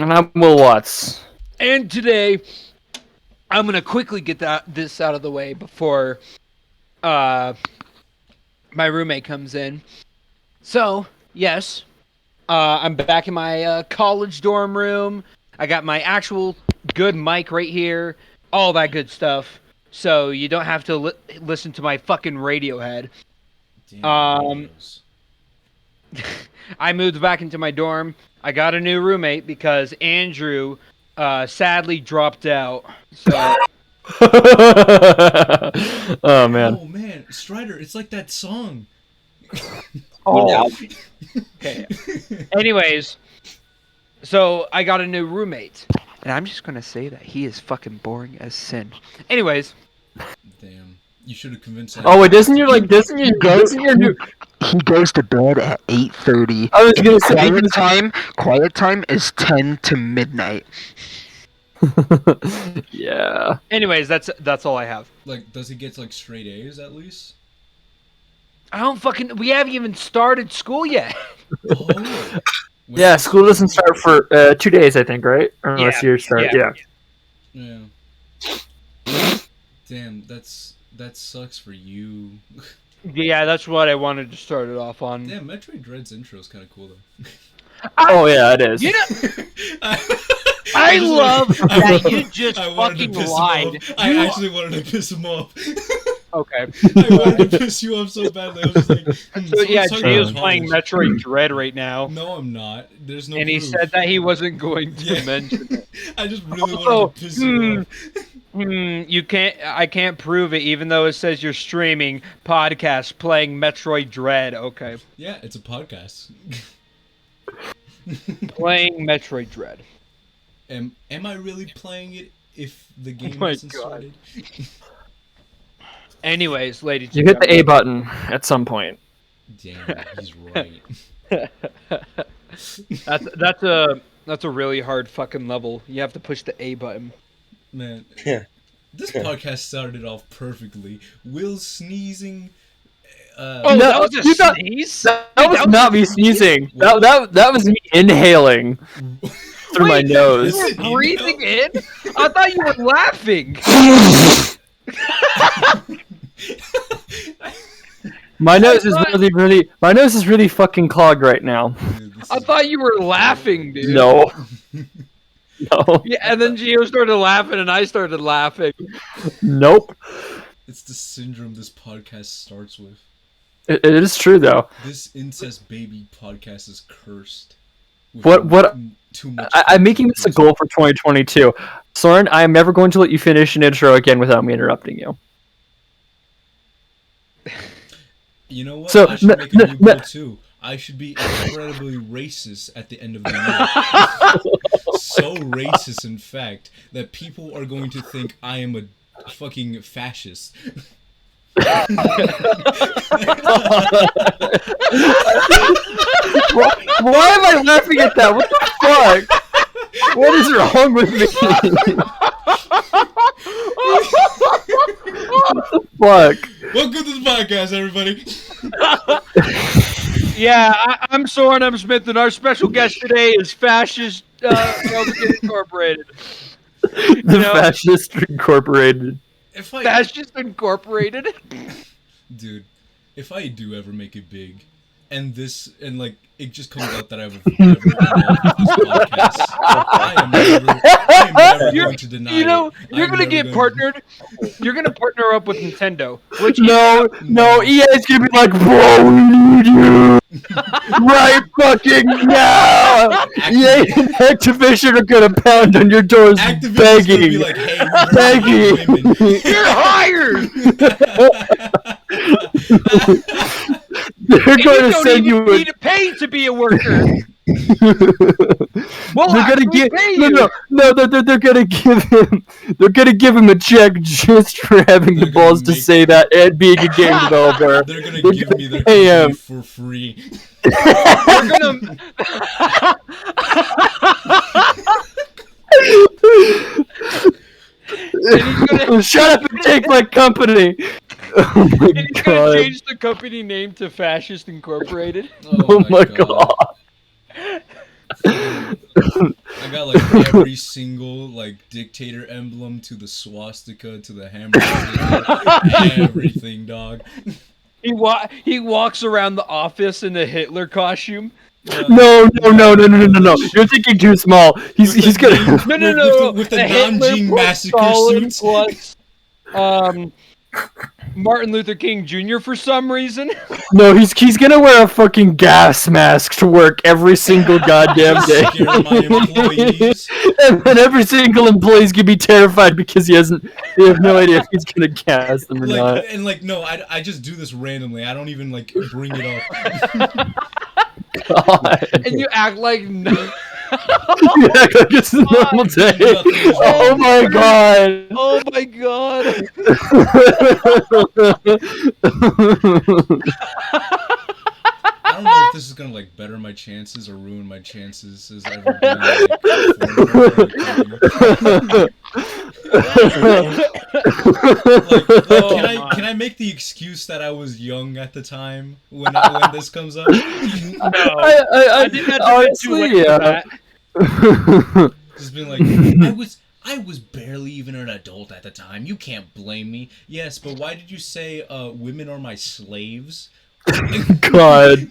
And I'm Will Watts. And today, I'm gonna quickly get this out of the way before my roommate comes in. So, yes, I'm back in my college dorm room. I got my actual good mic right here, all that good stuff. So you don't have to listen to my fucking Radiohead. Damn, I moved back into my dorm. I got a new roommate because Andrew sadly dropped out. So. Oh man. Oh man, Strider, it's like that song. Oh. Okay. Anyways, so I got a new roommate, and I'm just gonna say that he is fucking boring as sin. Anyways. Damn, you should have convinced him. Oh wait, doesn't your new? He goes to bed at 8:30. I was gonna say. Quiet time is 10 to midnight. Yeah. Anyways, that's all I have. Like, does he get like straight A's at least? I don't fucking. We haven't even started school yet. Oh. Yeah, school doesn't start for 2 days, I think, right? Unless you start. Yeah. Damn, that sucks for you. Yeah, that's what I wanted to start it off on. Damn, Metroid Dread's intro is kind of cool though. Oh yeah, it is. You know, I love that you just fucking lied. I actually wanted to piss him off. Okay. I wanted to piss you off so badly. I was just like, so yeah, Jay is playing Metroid Dread right now. No, I'm not. There's no. And proof. he said that he wasn't going to mention it. I just really wanted to piss you off. You can't. I can't prove it, even though it says you're streaming podcast playing Metroid Dread. Okay. Yeah, it's a podcast. Playing Metroid Dread. Am I really playing it if the game hasn't started? Anyways, ladies, you hit the A button at some point. Damn, he's right. That's a really hard fucking level. You have to push the A button. Man, this podcast started off perfectly. Will sneezing. No, that was a sneeze. That was not me sneezing. That was me inhaling through my nose. You were breathing in? I thought you were laughing. My nose is really fucking clogged right now. Dude, I thought you were laughing, dude. No. No. Yeah, and then Gio started laughing, and I started laughing. Nope. It's the syndrome this podcast starts with. It is true though. This incest baby podcast is cursed. What? Too much. I'm making this a goal for 2022. Soren, I am never going to let you finish an intro again without me interrupting you. You know what? So, I should make a new goal too. I should be incredibly racist at the end of the year. So racist, in fact, that people are going to think I am a fucking fascist. Why am I laughing at that? What the fuck? What is wrong with me? What the fuck? Welcome to the podcast, everybody. Yeah, I'm Soren M. Smith, and our special guest today is Fascist Incorporated. Fascist Incorporated. Fascist Incorporated? Dude, if I do ever make it big, and like it just comes out that I was ever involved with this podcast, I am never going to deny it. You know, you're gonna get partnered. You're gonna partner up with Nintendo. Which No, EA's gonna be like, bro, we need you right fucking now. EA and Activision are gonna pound on your doors, Activision's begging, gonna be like, hey, begging. You're hired. They're going to send you. Need to pay to be a worker. Well, they're gonna give they're gonna give him. They're gonna give him a check just for having the balls to say that and being a game developer. They're gonna give me their company for free. They're gonna. Shut up and take my company. Oh my and he's god. gonna change the company name to Fascist Incorporated. Oh my god. I got like every single like dictator emblem to the swastika to the hamburger, everything, dog. He walks around the office in a Hitler costume. No. You're thinking too small. He's gonna. No. With the Hitler Nanjing plus massacre Stalin suits. plus Martin Luther King Jr. for some reason. No, he's gonna wear a fucking gas mask to work every single goddamn day. Scare my employees. And then every single employee's gonna be terrified because they have no idea if he's gonna gas them or not. And like, no, I just do this randomly. I don't even like bring it up. God. And you act like no. You act like it's a normal day. Oh my god. Oh my god. I don't know if this is gonna like better my chances or ruin my chances as ever being can I make the excuse that I was young at the time when this comes up? No. I think that's honestly, too late for that. Just being like, I was barely even an adult at the time. You can't blame me. Yes, but why did you say women are my slaves? God.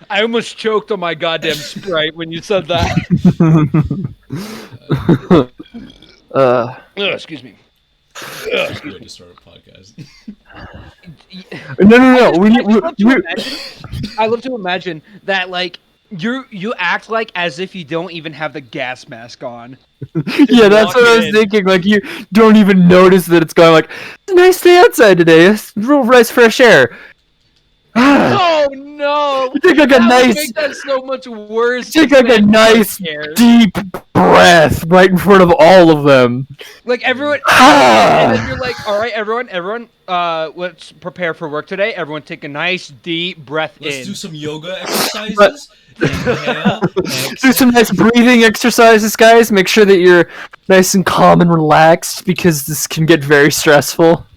I almost choked on my goddamn Sprite when you said that. Excuse me. Just way to start a podcast. No. I love to imagine that, like, you act like as if you don't even have the gas mask on. Yeah, that's what I was thinking. Like, you don't even notice that it's going like, it's a nice day outside today. It's real nice fresh air. Oh no! You take like a nice, make that so much worse. take like a nice deep breath right in front of all of them. Like everyone, and then you're like, all right, everyone, let's prepare for work today. Everyone, take a nice deep breath in. Let's do some yoga exercises. Inhale, Do some nice breathing exercises, guys. Make sure that you're nice and calm and relaxed because this can get very stressful.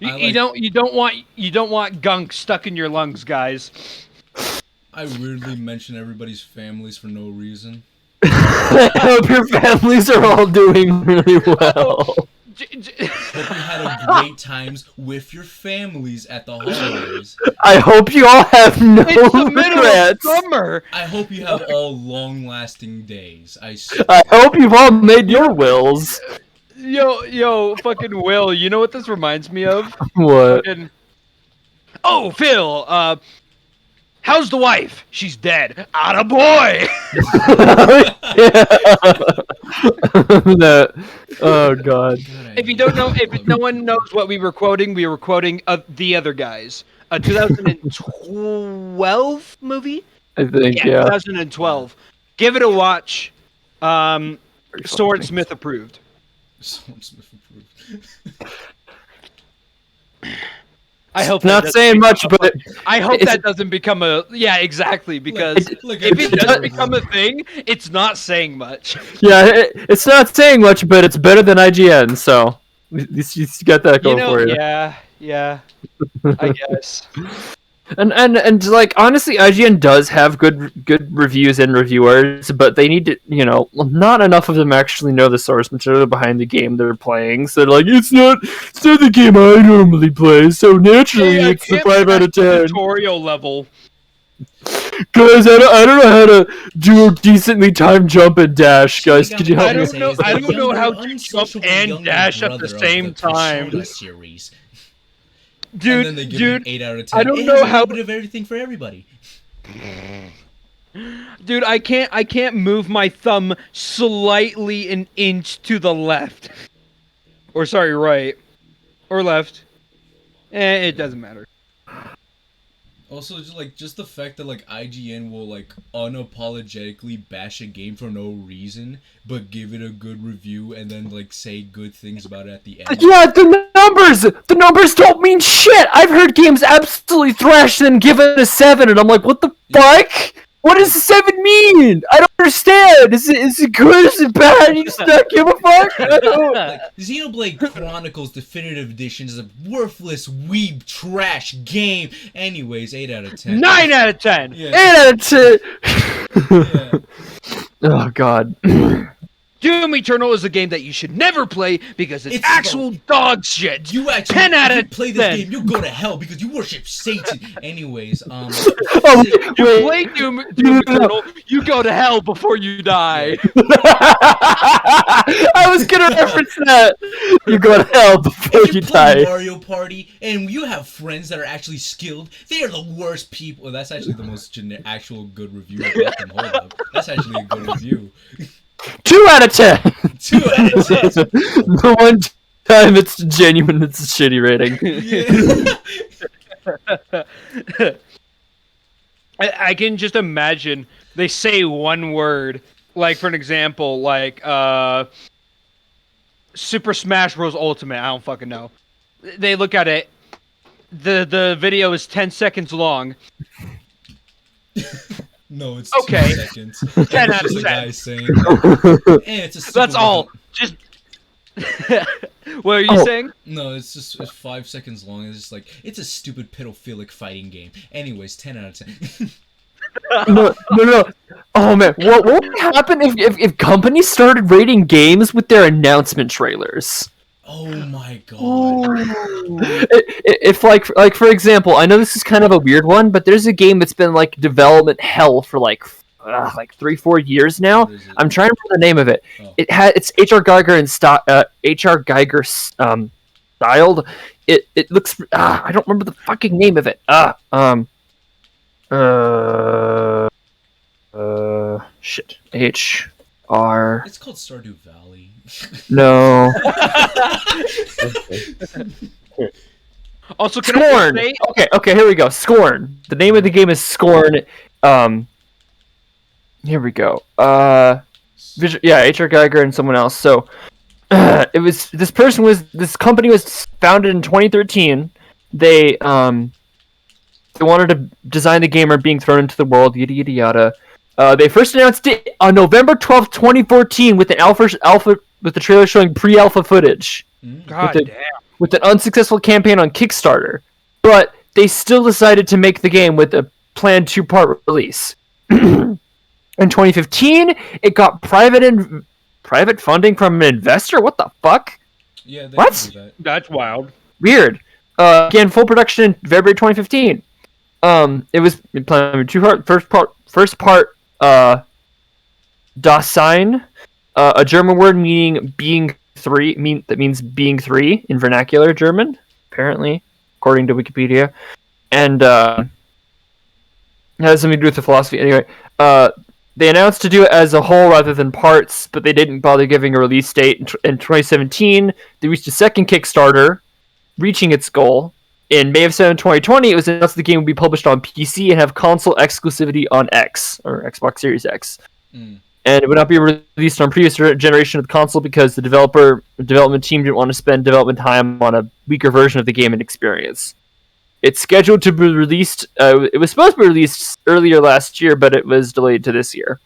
You don't want gunk stuck in your lungs, guys. I weirdly mention everybody's families for no reason. I hope your families are all doing really well. Hope you had a great times with your families at the holidays. I hope you all have no It's the middle of regrets. summer. I hope you have all long-lasting days. I hope you've all made your wills. Yo, fucking Will, you know what this reminds me of? What? Fucking... Oh, Phil, how's the wife? She's dead. Atta boy! Oh god. If you don't know, if no one knows what we were quoting The Other Guys, a 2012 movie? I think, yeah. 2012. Give it a watch. Swordsmith approved. Swordsmith approved. I hope Not saying much, but I hope that doesn't become a exactly because if it does become a thing, it's not saying much. Yeah, it's not saying much, but it's better than IGN, so you got that going for you. Yeah, I guess. And like honestly, IGN does have good reviews and reviewers, but they need to, not enough of them actually know the source material behind the game they're playing. So they're like, it's not the game I normally play, so naturally it's a 5 out of 10. Tutorial level. Guys, I don't know how to do a decently timed jump and dash. Guys, could you help I me? don't know how to jump and dash at the same time. Series. Dude, and then they give an 8 out of 10. I don't know how a bit of everything for everybody. Dude, I can't move my thumb slightly an inch to the left. Or sorry, right. Or left. It doesn't matter. Also, just the fact that IGN will unapologetically bash a game for no reason, but give it a good review and then say good things about it at the end. Yeah, the numbers don't mean shit. I've heard games absolutely thrashed and give it a 7, and I'm like, what the fuck? What does a 7 mean? I don't understand. Is it good? Is it bad? You just not give a fuck? I don't. Xenoblade Chronicles Definitive Edition is a worthless weeb trash game. Anyways, 8 out of 10. 9 out of 10. Yeah. 8 out of 10. Yeah. Oh God. Doom Eternal is a game that you should never play because it's It's actual dog shit. You actually, 10 out if you of play this 10. game, you'll go to hell because you worship Satan. Anyways, Oh, You wait. play Doom No. Eternal, you go to hell before you die. I was gonna reference that. You go to hell before if you you play die. Mario Party and you have friends that are actually skilled, they are the worst people. That's actually the most actual good review about them. Hold up, that's actually a good review. 2 out of 10. 2 out of 10. The one time it's genuine, it's a shitty rating. Yeah. I can just imagine they say one word, like for an example, like Super Smash Bros. Ultimate. I don't fucking know. They look at it. The video is 10 seconds long. No, it's Okay. 2 seconds. 10 It's out of just a 10. guy saying, it's a super That's all. Just. What are you Oh. saying? No, it's 5 seconds long. It's just like, it's a stupid pedophilic fighting game. Anyways, 10 out of 10. No. Oh man, what would happen if companies started rating games with their announcement trailers? Oh my god. If like for example, I know this is kind of a weird one, but there's a game that's been like development hell for like 3-4 years now. What is it? I'm trying to remember the name of it. Oh. It's HR Geiger and HR Geiger styled. It looks I don't remember the fucking name of it. Shit. HR. It's called Stardew Valley. No. Also, can I Scorn. just say, Okay, here we go. Scorn. The name of the game is Scorn. Here we go. HR Geiger and someone else. So, this company was founded in 2013. They wanted to design the game or being thrown into the world. Yada yada yada. They first announced it on November 12th, 2014, with an alpha with the trailer showing pre-alpha footage. God with damn. With an unsuccessful campaign on Kickstarter, but they still decided to make the game with a planned 2-part release. In 2015, it got private funding from an investor. What the fuck? Yeah, they What? do that. That's wild. Weird. Again, full production in February 2015. It was planned 2-part. First part, Dasein, a German word meaning being three. That means being three in vernacular German, apparently, according to Wikipedia, and it has something to do with the philosophy. Anyway, they announced to do it as a whole rather than parts, but they didn't bother giving a release date. In 2017, they reached a second Kickstarter, reaching its goal. In May of 2020, it was announced the game would be published on PC and have console exclusivity on X, or Xbox Series X. And it would not be released on previous generation of the console because the development team didn't want to spend development time on a weaker version of the game and experience. It's scheduled to be released. It was supposed to be released earlier last year, but it was delayed to this year.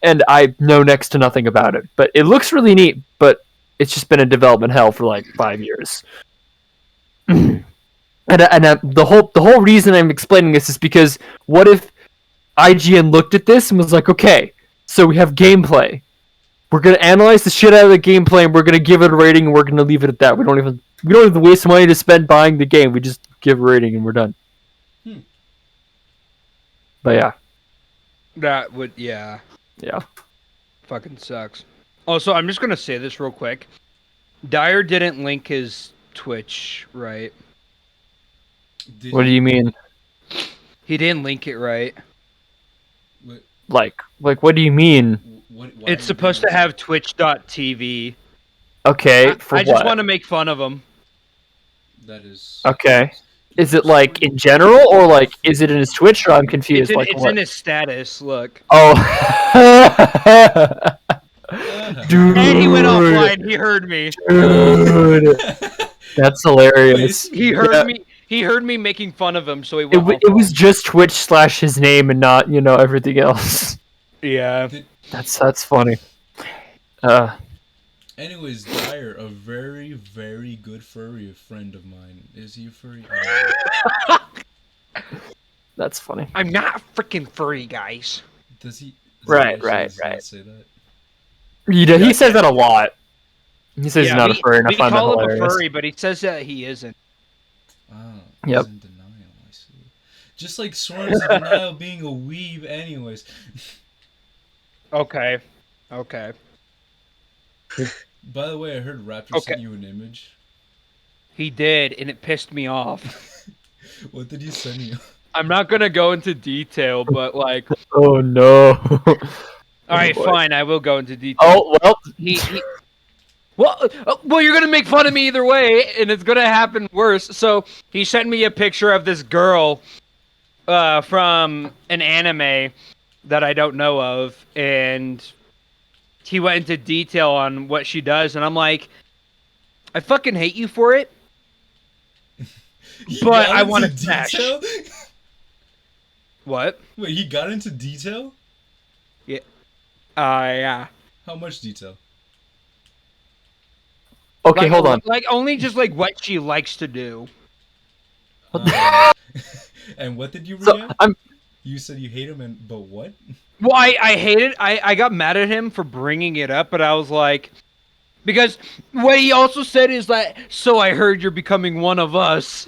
And I know next to nothing about it. But it looks really neat, but it's just been in development hell for like 5 years. And the whole reason I'm explaining this is because what if IGN looked at this and was like, okay, so we have gameplay. We're gonna analyze the shit out of the gameplay and we're gonna give it a rating and we're gonna leave it at that. We don't have to waste money to spend buying the game. We just give a rating and we're done. But yeah. That would, yeah. Yeah. Fucking sucks. Also, I'm just gonna say this real quick. Dyer didn't link his Twitch right. What do you mean? He didn't link it right. Like what do you mean? It's supposed to have twitch.tv. Okay, for I what? just want to make fun of him. That is Okay. Is it like in general or like is it in his Twitch or I'm confused? It's in his status, look. Oh. Dude. And he went offline, he heard me. Dude. That's hilarious. He heard me. He heard me making fun of him, so he went. It was just Twitch / his name and not, everything else. Yeah. That's funny. Anyways, Dyer, a very, very good furry friend of mine. Is he a furry? That's funny. I'm not freaking furry, guys. Does he? Is Right, that right, does he right. not say that? He says that a lot. He says he's not a furry, and I we find that call him a hilarious. furry, but he says that he isn't. Ah, Yep. he's in denial. I see. Just like Soren's in denial of being a weeb, anyways. Okay. Okay. By the way, I heard Raptor Okay. sent you an image. He did, and it pissed me off. What did he send you? I'm not gonna go into detail, but like, Oh no. all right, boy. fine, I will go into detail. Oh well. He well, you're gonna make fun of me either way, and it's gonna happen worse. So he sent me a picture of this girl, from an anime that I don't know of, and he went into detail on what she does, and I'm like, I fucking hate you for it, He but got I into want to smash. detail? What? Wait, he got into detail? Yeah. How much detail? Okay, Like, hold on. Like only just like what she likes to do. And what did you So react? I'm You said you hate him, but what? Well, I hated. I got mad at him for bringing it up, but I was like, because what he also said is like, so I heard you're becoming one of us.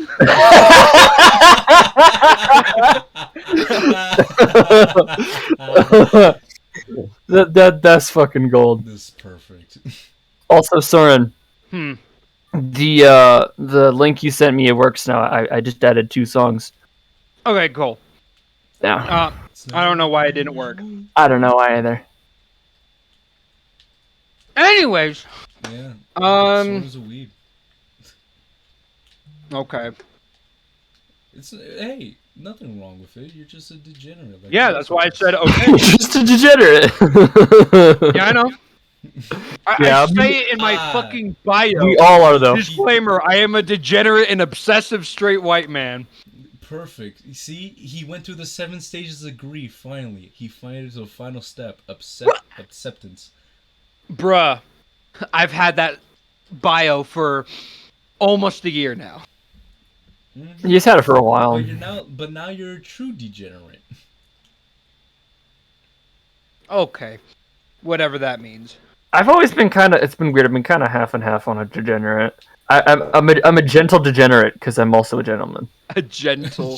that's fucking gold. This is perfect. Also, Soren, Hmm. the link you sent me, it works now. I just added 2 songs. Okay, cool. Yeah. I don't know why it didn't work. I don't know either. Anyways, Yeah. Um, Soren's a weeb. okay. It's hey, nothing wrong with it. You're just a degenerate. Like Yeah, the that's rest of why I us. said okay. Just a degenerate. Yeah, I know. I Yeah, say it in my Ah. fucking bio. we all are though. Disclaimer: I am a degenerate and obsessive straight white man. Perfect. You see, he went through the 7 stages of grief. Finally, he finally to the final step: acceptance. Bruh, I've had that bio for almost a year now. Mm-hmm. You just had it for a while. But now you're a true degenerate. Okay, whatever that means. I've always been it's been weird. I've been kind of half and half on a degenerate. I'm a gentle degenerate because I'm also a gentleman. A gentle,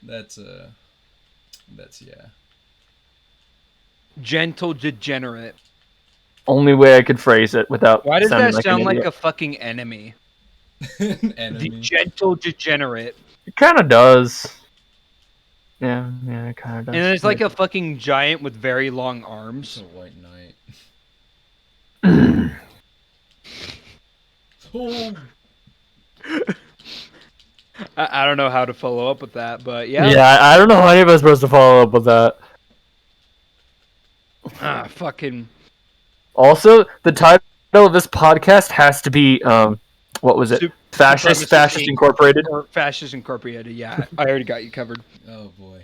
That's yeah. gentle degenerate. Only way I could phrase it without. Why does sounding that sound an like idiot. a fucking enemy? An The enemy. gentle degenerate. It kind of does. Yeah, it kind of does. And it's like a fucking giant with very long It's arms. a white knight. a. Oh. I don't know how to follow up with that, but yeah. Yeah, I don't know how any of us are supposed to follow up with that. Fucking. Also, the title of this podcast has to be what was it? Fascist Supremacist Incorporated. Or Fascist Incorporated. Yeah, I already got you covered. Oh boy.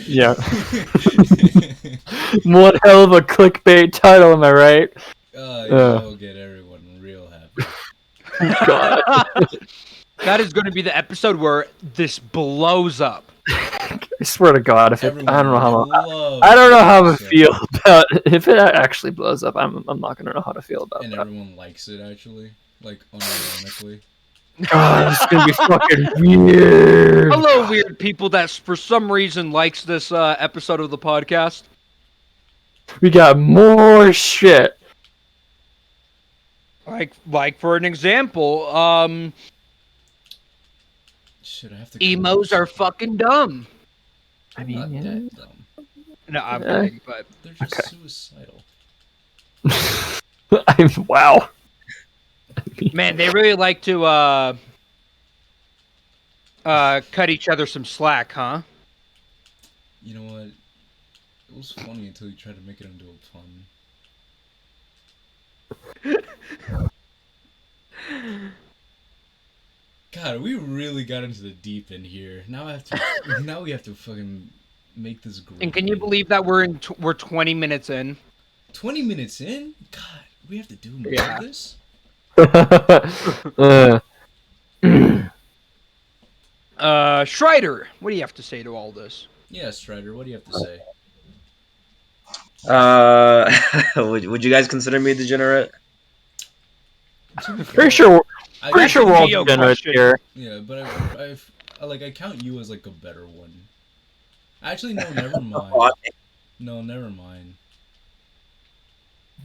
Yeah. One hell of a clickbait title, am I right? You'll get everyone real happy. God. That is going to be the episode where this blows up. I swear to God, if it, Everyone I don't know how loves I don't know how this to show. feel about if it actually blows up. I'm not gonna know how to feel about And that. everyone likes it actually, like unironically. God, it's gonna be fucking weird. Hello, weird people that for some reason likes this episode of the podcast. We got more shit. Like for an example, Shit, I have to. emos are fucking dumb. I Not mean, that dumb. No, I'm Yeah. kidding, but They're just Okay. suicidal. wow. man, they really like to cut each other some slack, huh? You know what? It was funny until you tried to make it into a pun. God, we really got into the deep end here. Now I have to. Now we have to fucking make this great. And can you believe that we're 20 minutes in? 20 minutes in? God, we have to do more Yeah. of this. Uh, Schreider, what do you have to say to all this? Yeah, Strider, what do you have to say? Would you guys consider me degenerate? To be Pretty fair, sure, I- pretty sure a we're all Neo degenerate question. here. Yeah, but I count you as like a better one. Actually, no, never mind. No, never mind.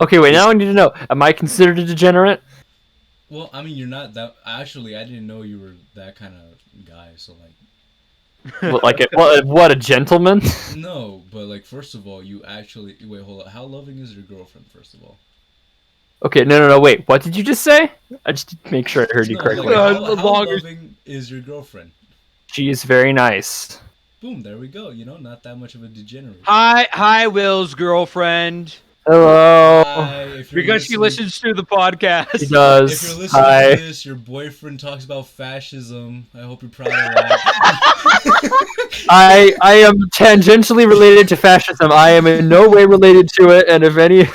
Okay, wait. Now I need to know: am I considered a degenerate? Well, I mean, you're not that. Actually, I didn't know you were that kind of guy. So like, What a gentleman. no, but like, first of all, you actually wait. Hold on. How loving is your girlfriend? First of all. Okay, no. Wait, what did you just say? I just need to make sure I heard you No, correctly. like, how longer- loving is your girlfriend? She is very nice. Boom, there we go. You know, not that much of a degenerate. Hi, Will's girlfriend. Hello. Hi, if you're Because she listening- listens to the podcast. She If you're does. listening Hi. to this, your boyfriend talks about fascism. I hope you're proud of that. I am tangentially related to fascism. I am in no way related to it, and if any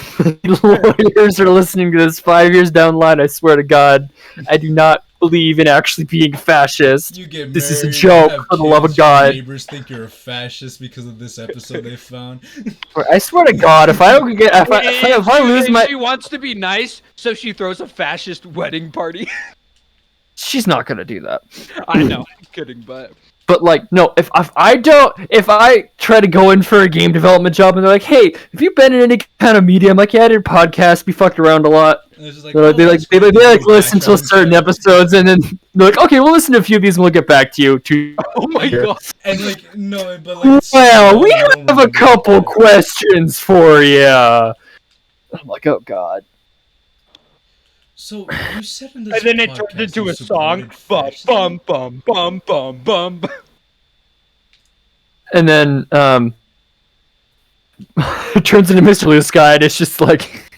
lawyers are listening to this 5 years down the line, I swear to God, I do not believe in actually being fascist. You get This is a married, joke, have for the love of kids, your God. Neighbors think you're a fascist because of this episode they found. I swear to God, if I don't get, if I lose my, She wants to be nice, so she throws a fascist wedding party. she's not gonna do that. I know, I'm kidding, but But like, no, if I try to go in for a game development job and they're like, hey, have you been in any kind of media? I'm like, yeah, I did podcasts. We fucked around a lot. And it's just like, They oh, like, they like, that's they cool, like, they like do listen to background certain check. episodes and then they're like, okay, we'll listen to a few of these and we'll get back to you. oh my Here. god. And like, no, but like, it's Well, so we dumb, I don't have a remember couple that. questions for you. I'm like, oh God. So you said in this And then it podcast turns into you a song. supported Bum fascism? bum bum bum bum bum. And then it turns into Mr. Blue Sky and it's just like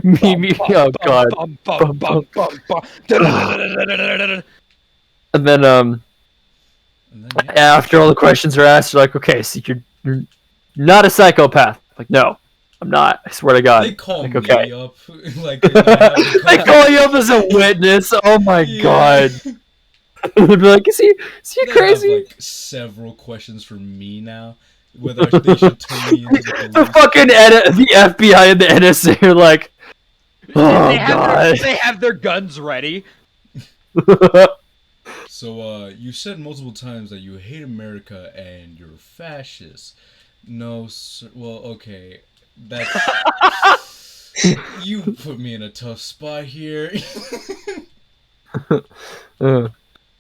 me. Oh God. Bum bum bum bum bum. And then And then, yeah. after all the questions are asked, you're like, okay, so you're not a psychopath. Like, no, I'm not. I swear to God. They call Like, me okay. up, like, and I have to They call you up as a witness. Oh my Yeah. God. They'd be like, is he They crazy? have like several questions for me now, whether they should turn me into the The police. fucking the FBI and the NSA are like, oh God. They have their guns ready. So, you said multiple times that you hate America and you're fascist. No, sir. Well, okay. That's. You put me in a tough spot here.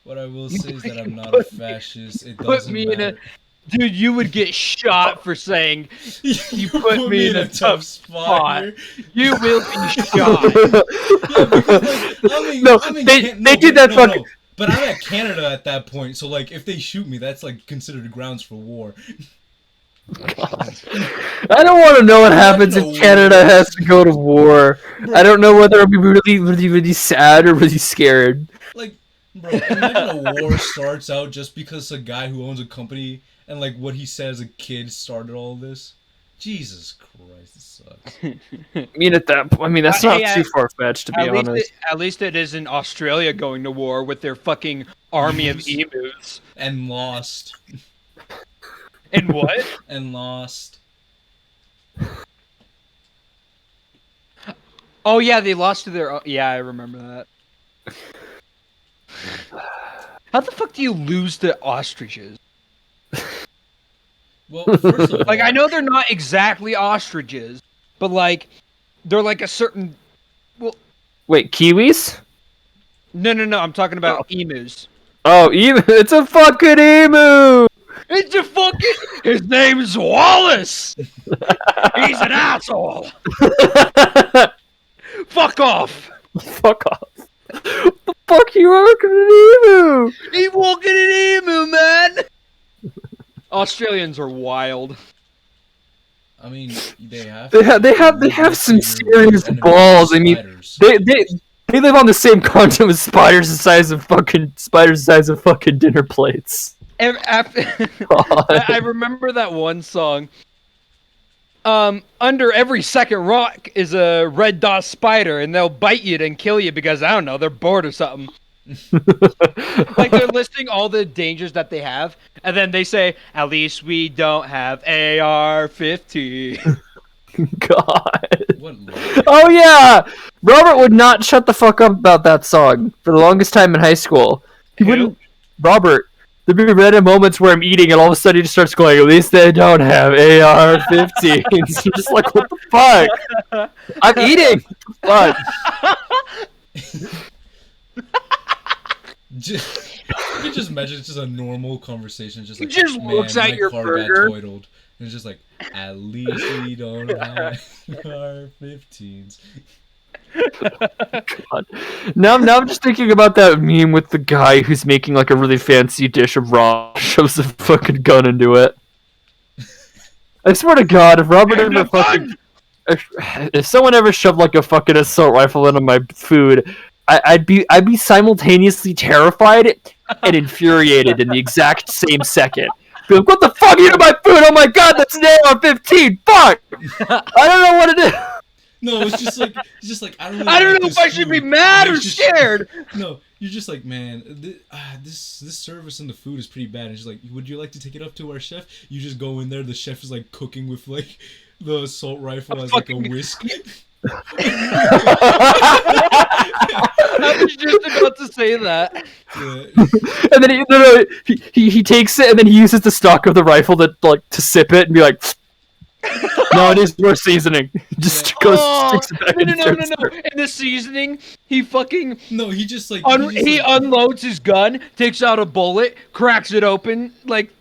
What I will say is that I'm not a fascist. It Put doesn't me in a. matter. Dude, you would get shot for saying You put me in a tough spot spot. here. you will be shot. Yeah, because like, No, I'm in they did that no, fucking- But I'm at Canada at that point, so like if they shoot me, that's like considered grounds for war. I don't want to know what happens if No. Canada has to go to war. I don't know whether I'll be really sad or really scared. Like, bro, imagine a war starts out just because a guy who owns a company and like what he said as a kid started all this. Jesus Christ, it sucks. I mean, that's not Hey, too far fetched, to be honest. At least it isn't Australia going to war with their fucking army of emus. And lost. And what? And lost. Oh yeah, they lost to their. Yeah, I remember that. How the fuck do you lose to ostriches? Well, first of all, Like I know they're not exactly ostriches, but like they're like a certain. Wait, Kiwis? No. I'm talking about emus. Oh, it's a fucking emu! It's a fucking. His name's Wallace. He's an asshole. Fuck off. Fuck off. The fuck you working an emu? He walking an emu, man. Australians are wild. I mean, they have. They have some serious balls. I mean, they live on the same continent with spiders the size of fucking dinner plates. I remember that one song. Under every second rock is a red dot spider, and they'll bite you and kill you because I don't know, they're bored or something. Like they're listing all the dangers that they have, and then they say, "At least we don't have AR-15." God. What? Lie? Oh yeah, Robert would not shut the fuck up about that song for the longest time in high school. He Who? wouldn't. Robert. There'd be random moments where I'm eating, and all of a sudden he just starts going, "At least they don't have AR-15s." I'm just like, what the fuck? I'm eating. What the Just, you can just imagine it's just a normal conversation, just He like just man, looks at my your car burger. got totaled. And it's just like, at least we don't have AR-15s. fuck? Now I'm just thinking about that meme with the guy who's making like a really fancy dish of raw, shoves a fucking gun into it. I swear to God, if Robert ever fucking, if someone ever shoved like a fucking assault rifle into my food, I'd be simultaneously terrified and infuriated in the exact same second. Be like, what the fuck are you doing to my food? Oh my God, that's an AR-15. Fuck! I don't know what it is. No, it's just like I don't. Really I don't like know this if I should be food. mad or It's just- scared. No, you're just like, man, this service and the food is pretty bad. And she's like, would you like to take it up to our chef? You just go in there. The chef is like cooking with like the assault rifle as like a fucking- whisk. I was just about to say that. Yeah. And then he takes it and then he uses the stock of the rifle to sip it and be like, no, it is worth seasoning. Just goes sticks it back no, in no, the no, no, no. toaster. In the seasoning, he fucking No, he just like he unloads his gun, takes out a bullet, cracks it open, like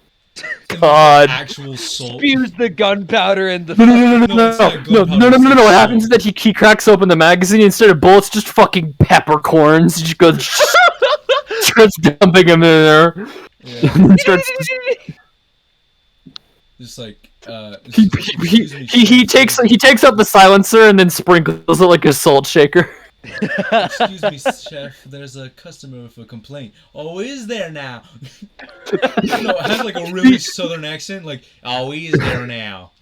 God. actual salt. spews the gunpowder in the. No, it's not no. gunpowder, it's What like happens is that he cracks open the magazine instead of bullets, just fucking peppercorns. He just goes, starts dumping them in there. Yeah. And then starts, Just like he takes out the silencer and then sprinkles it like a salt shaker. Excuse me, chef. There's a customer with a complaint. Oh, is there now? No, it has like a really southern accent. Like, oh, he is there now.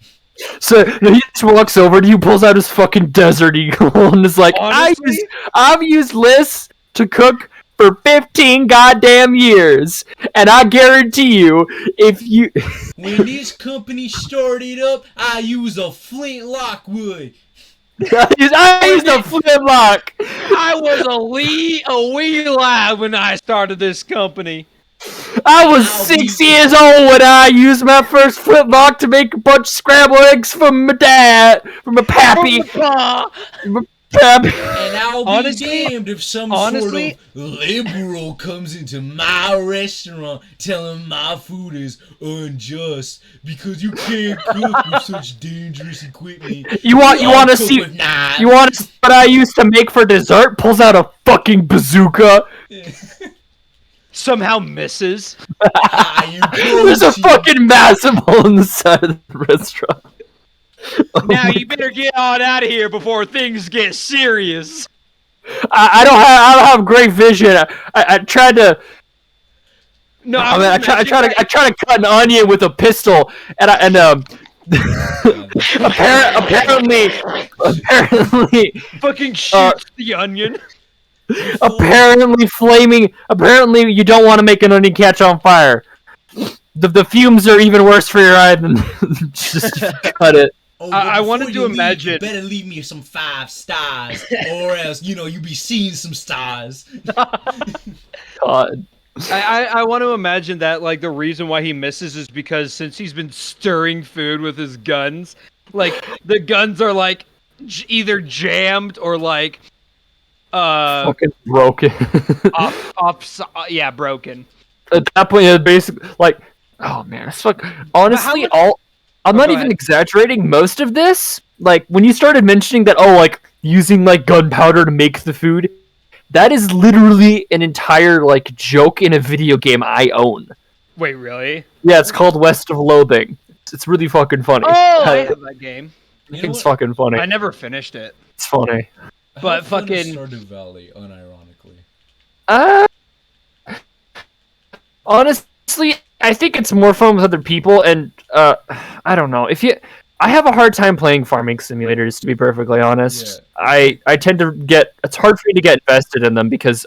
So no, he just walks over to you, pulls out his fucking Desert Eagle, and is like, Honestly? I've used this to cook for 15 goddamn years, and I guarantee you, if you When this company started up, I used a flintlock wood. I used a flintlock. I was a wee lad when I started this company. I was 6 years old when I used my first flintlock to make a bunch of scrambled eggs for my dad, for my pappy. My pappy. And I'll be Honestly- damned if some honestly- sort of liberal comes into my restaurant telling my food is unjust because you can't cook with such dangerous equipment. You want to cook see with knives. you want to see what I used to make for dessert? Pulls out a fucking bazooka. Somehow misses. You There's a protein. fucking massive hole in the side of the restaurant. Oh Now my you better get on out of here before things get serious. I don't have great vision. I tried to. No, I try to cut an onion with a pistol, and apparently fucking shoots the onion. apparently you don't want to make an onion catch on fire. The fumes are even worse for your eye than just cut it. Oh, I but wanted before to you leave, imagine- You better leave me some 5 stars, or else you be seeing some stars. God. I want to imagine that like the reason why he misses is because since he's been stirring food with his guns, like the guns are like either jammed or like Fucking broken. broken. At that point, it's basically like, oh man, it's fuck. Honestly, much- I'm Oh, not go even ahead. exaggerating. Most of this, like when you started mentioning that, oh, like using like gunpowder to make the food, that is literally an entire like joke in a video game I own. Wait, really? Yeah, it's called West of Loathing. It's really fucking funny. Oh, I have that game. You know It's what? fucking funny. I never finished it. It's funny. How but fun is fucking- Stardew Valley, unironically. Honestly, I think it's more fun with other people, and I don't know. I have a hard time playing farming simulators, to be perfectly honest. Yeah. I tend to get. It's hard for me to get invested in them because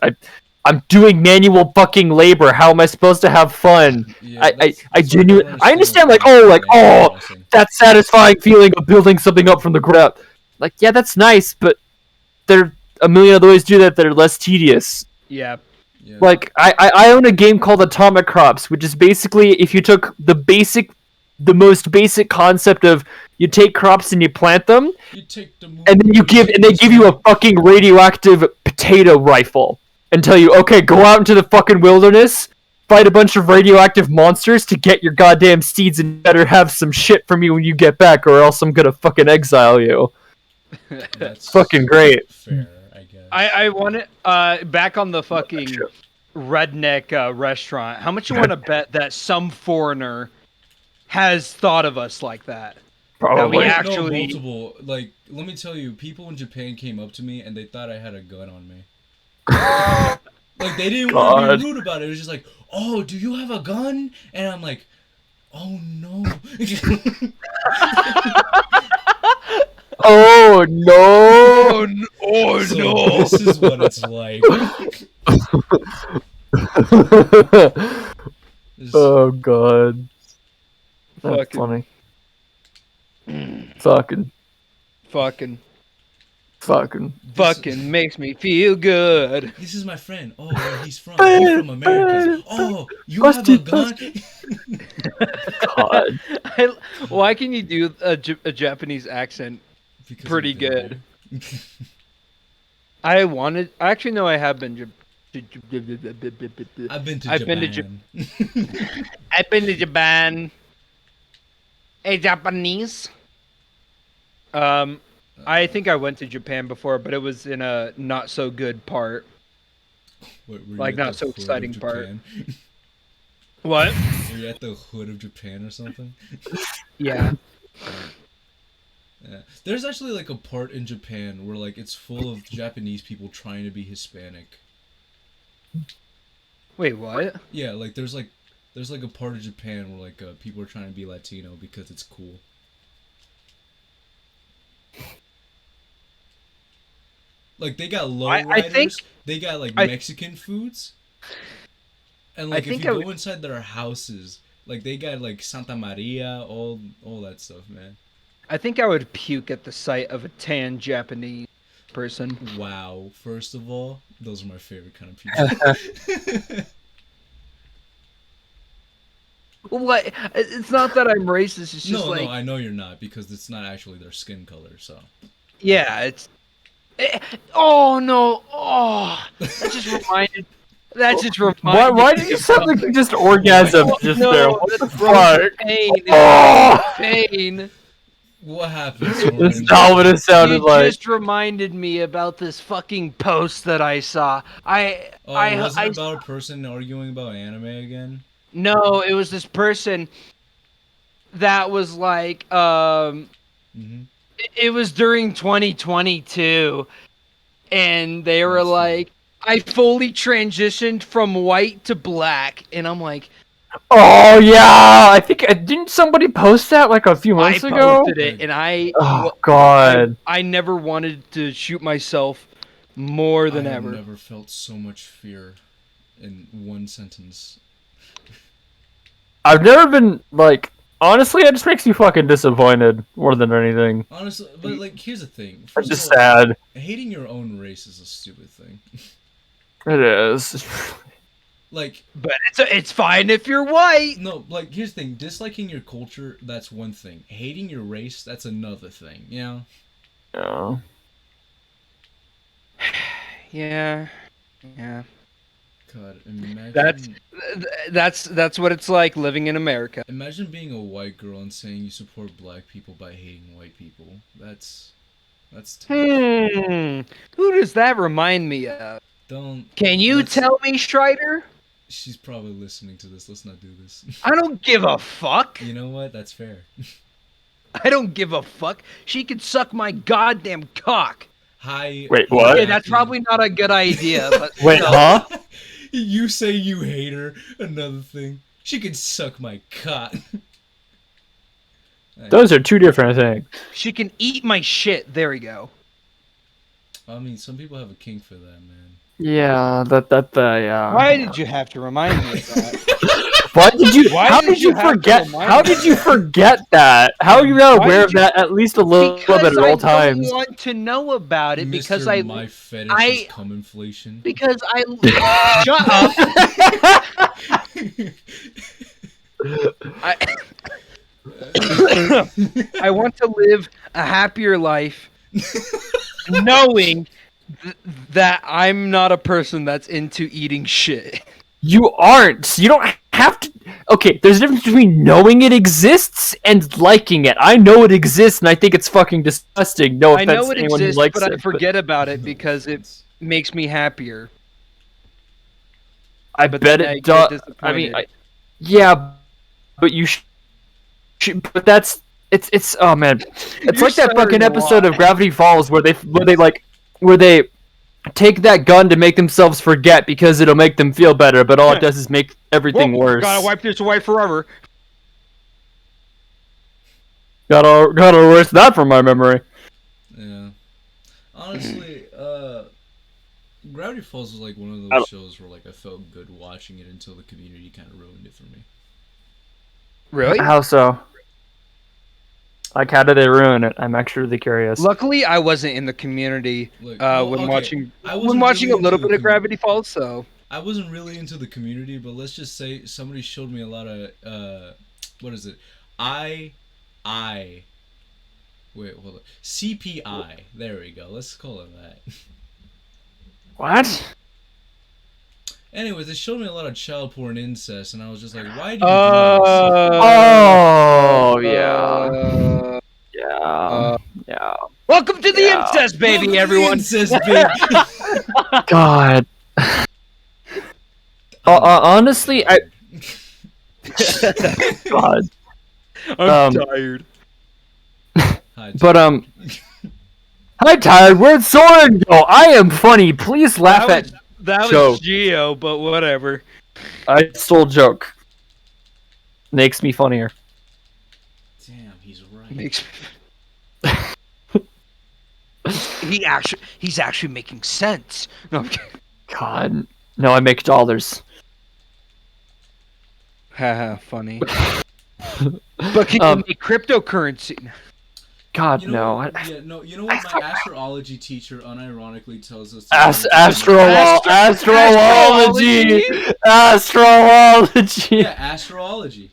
I'm doing manual fucking labor. How am I supposed to have fun? Yeah, I that's genuinely, what I understand, with like, oh, like, Animal oh, Crossing. that satisfying feeling of building something up from the ground up. Like, yeah, that's nice, but there are a million other ways to do that that are less tedious. Yeah. Yeah. Like, I own a game called Atomic Crops, which is basically if you took the most basic concept of you take crops and you plant them, You take the and then they give you a fucking radioactive potato rifle and tell you, okay, go out into the fucking wilderness, fight a bunch of radioactive monsters to get your goddamn seeds, and you better have some shit from you when you get back, or else I'm gonna fucking exile you. That's Fucking great. fair, I guess. I want it back on the fucking redneck restaurant. How much you want to bet that some foreigner has thought of us like that? Probably. we No, actually- multiple. Like, let me tell you, people in Japan came up to me and they thought I had a gun on me. Like, they didn't want to God. be rude about it. It was just like, oh, do you have a gun? And I'm like, oh no. Oh no! So this is what it's like. This- Oh god. That's Fucking- funny. Fucking. Fucking makes me feel good. This is my friend. Oh, where he's from? He's from America. Oh, you have a gun? God. Why can you do a Japanese accent? Because Pretty you've been good. there. Actually, no, I have been. I've been to I've been to Japan. I've been to Japan. Hey, Japanese. I think I went to Japan before, but it was in a not so good part. What, were you Like, at not the so hood of exciting part. Japan? What? Were you at the hood of Japan or something? Yeah. Yeah. There's actually like a part in Japan where like it's full of Japanese people trying to be Hispanic. Wait, what? Yeah, like there's like a part of Japan where like people are trying to be Latino because it's cool. Like they got lowriders. I think- they got like I- Mexican foods. And like if think you I go would- inside their houses, like they got like Santa Maria, all that stuff, man. I think I would puke at the sight of a tan Japanese person. Wow. First of all, those are my favorite kind of people. What? It's not that I'm racist. It's just No, like, I know you're not because it's not actually their skin color. So yeah, it's. Oh no! Oh, that just reminded. That just reminded. Why did you sound like you just orgasmed just no, there? What the that's from fuck? Pain. Oh! Pain. what happened? That's not what it sounded You like. just reminded me about this fucking post that I saw. Was it about a person arguing about anime again? No, it was this person that was like, Mm-hmm. it was during 2022, and they were That's like, I fully transitioned from white to black, and I'm like, Oh yeah, I think didn't somebody post that like a few months I ago? posted it, and Oh god. I never wanted to shoot myself more than I have ever. never felt so much fear in one sentence. I've never been like honestly, it just makes me fucking disappointed more than anything. Honestly, but like, here's the thing. I'm First just of all, sad. hating your own race is a stupid thing. It is. Like, But it's fine if you're white. no, like, here's the thing. Disliking your culture, that's one thing. Hating your race, that's another thing, you know? Yeah. Yeah, yeah. God, imagine... That's what it's like living in America. Imagine being a white girl and saying you support black people by hating white people. That's tough. Who does that remind me of? Don't... Can you let's- tell me, Strider? She's probably listening to this. Let's not do this. I don't give a fuck. You know what? That's fair. I don't give a fuck. She can suck my goddamn cock. Hi. Wait, what? Okay, that's probably not a good idea. But Wait, huh? You say you hate her. Another thing. She can suck my cock. Those are two different things. she can eat my shit. There we go. I mean, some people have a kink for that, man. Yeah, yeah. Why did you have to remind me of that? Why did you? Why how did did you you have to forget? remind How me did of you that? forget that? How are you not Why aware did of you- that at least a little bit Because at I all don't times? want to know about it. Because Mr. My fetish is I- cum inflation. because I shut up. I want to live a happier life, knowing that I'm not a person that's into eating shit. You aren't. You don't have to. Okay, there's a difference between knowing it exists and liking it. I know it exists, and I think it's fucking disgusting. No I offense know to it anyone who exists, likes but I it. forget about it No because it offense. makes me happier. I But bet then I it get does. disappointed. I mean, yeah, but you but that's it's. Oh man, it's You're like that stuttering fucking a episode lot. of Gravity Falls where they take that gun to make themselves forget because it'll make them feel better, but all it does is make everything Whoa, worse. Gotta wipe this away forever. Gotta erase that from my memory. Yeah. Honestly, Gravity Falls was like one of I those don't- shows where like I felt good watching it until the community kind of ruined it for me. Really? How so? Like, how did they ruin it? I'm actually curious. Luckily, I wasn't in the community Like, when okay, watching I when wasn't watching really a little into the bit of Gravity Falls. So I wasn't really into the community, but let's just say somebody showed me a lot of what is it? Wait, hold on. CPI. There we go. Let's call it that. What? Anyways, they showed me a lot of child porn incest, and I was just like, why do you do this? Oh yeah, yeah, yeah. welcome to the Yeah. incest, Welcome baby, to everyone. incest, baby. God. Honestly, I. God. I'm Um, tired. Hi, But Tom. Hi, Tired. Where'd Soren go? I am funny. Please laugh at. That joke. was Geo, but whatever. I stole joke. Makes me funnier. Damn, he's right. Makes he's actually making sense. No, I'm kidding. God. No, I make dollars. Haha, funny. But can you make cryptocurrency? God, You know no. what? Yeah, no. You know what? My astrology teacher unironically tells us. Astrology. Astrology. Yeah, astrology.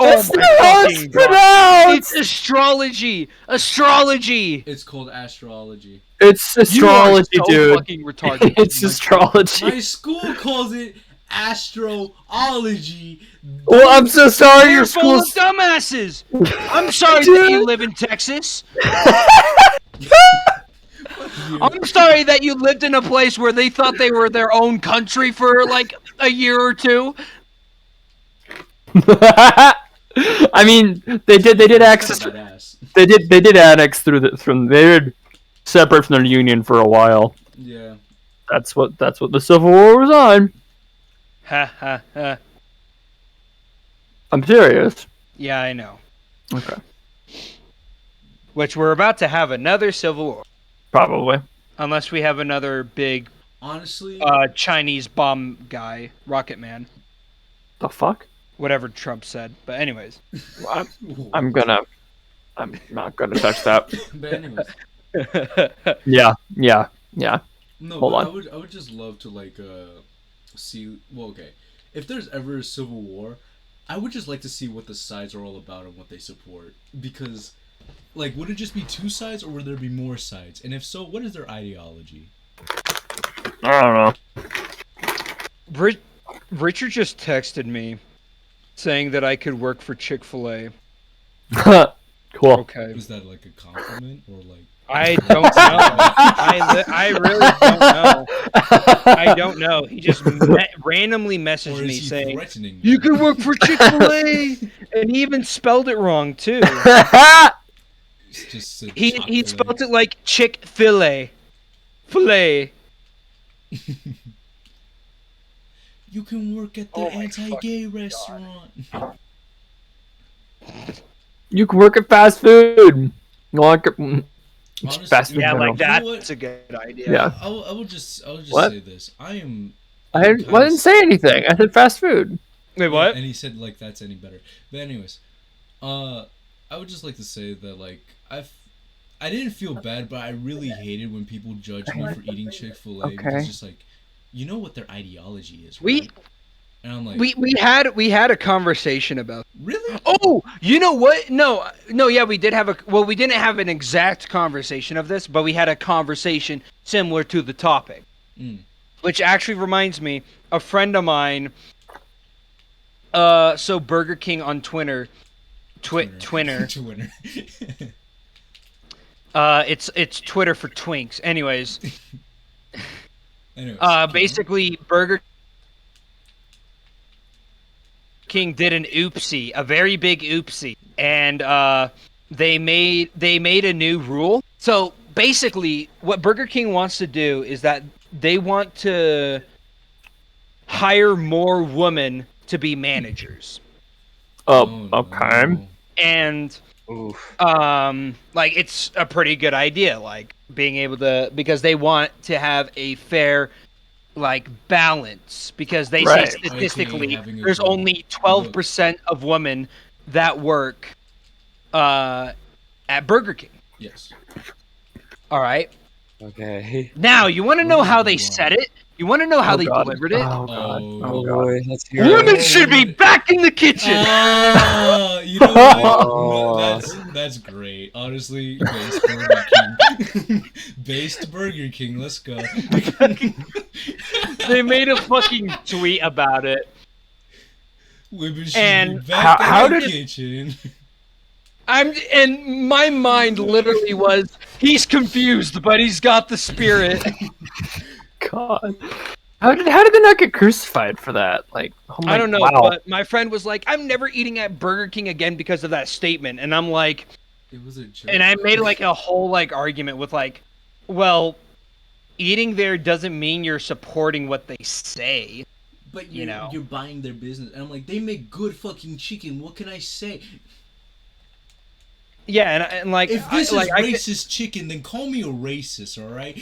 That's Oh my not how fucking it's God. pronounced. It's astrology. Astrology. It's called astrology. It's astrology, you are so dude. fucking retarded. It's astrology. My school calls it astrology. Well, I'm so sorry. You're Your full of school's. dumbasses. I'm sorry that Dude. you live in Texas. You. I'm sorry that you lived in a place where they thought they were their own country for like a year or two. I mean, they did access. Kinda badass. They did annex they did separate from their union for a while. Yeah. That's what the Civil War was on. Ha ha ha. I'm serious. Yeah, I know. Okay. Which we're about to have another civil war, Probably. unless we have another big Honestly, Chinese bomb guy, Rocket Man, The fuck? whatever Trump said. But anyways, I'm not gonna touch that. but anyways, Yeah. no. Hold but on. I would just love to like see. Well, okay, if there's ever a civil war, I would just like to see what the sides are all about and what they support. Because, like, would it just be two sides or would there be more sides? And if so, what is their ideology? I don't know. Richard just texted me saying that I could work for Chick-fil-A. Cool. Okay. Is that like a compliment or like? I don't know. I really don't know. I don't know. He just randomly Or messaged is me he saying, threatening? "You could work for Chick-fil-A," and he even spelled it wrong too. It's just He chocolate. spelled it like Chick-fil-A, fillet. You can work at the Oh my anti-gay restaurant. You can work at fast food. You want Honestly, fast food Yeah, in like general. You know that's a good idea. Yeah. I will just What? say this. I'm I kinda didn't say anything. I said fast food. Wait, Yeah, what? and he said like that's any better. But anyways, I would just like to say that like I didn't feel bad, but I really hated when people judge me for eating Chick-fil-A Okay. because just like you know what their ideology is, We- right? And I'm like, We had a conversation about. really? Oh, you know what? No, yeah, we did have a. Well, we didn't have an exact conversation of this, but we had a conversation similar to the topic. Mm. Which actually reminds me, a friend of mine. So Burger King on Twitter. Twitter. Twitter. It's Twitter for twinks. Anyways, Anyways, keep going. basically Burger King did an oopsie, a very big oopsie, and they made a new rule. So basically, what Burger King wants to do is that they want to hire more women to be managers, Oh, okay. no. and Oof. like it's a pretty good idea, like being able to, because they want to have a fair like balance, because they Right. say statistically having a there's good only 12% of women that work at Burger King. Yes. All right. Okay. Now, you want to know Where how did they you said want? it? You want to know how Oh, they God. delivered it? Oh god. Oh. Oh Oh god. boy, let's hear it. Women should be back in the kitchen. Ah, you know what? Oh. That's great. Honestly, based Burger King. Based Burger King. Let's go. They made a fucking tweet about it. Women should And be back how in the did- kitchen. And my mind literally was, he's confused, but he's got the spirit. God. How did they not get crucified for that? Like, oh my, I don't know, wow. but my friend was like, I'm never eating at Burger King again because of that statement. And I'm like, It was a joke. and I made like a whole like argument with like, well, eating there doesn't mean you're supporting what they say. But you know. you're buying their business, and I'm like, they make good fucking chicken. What can I say? Yeah, and like, If this I is could- racist chicken, then call me a racist, all right?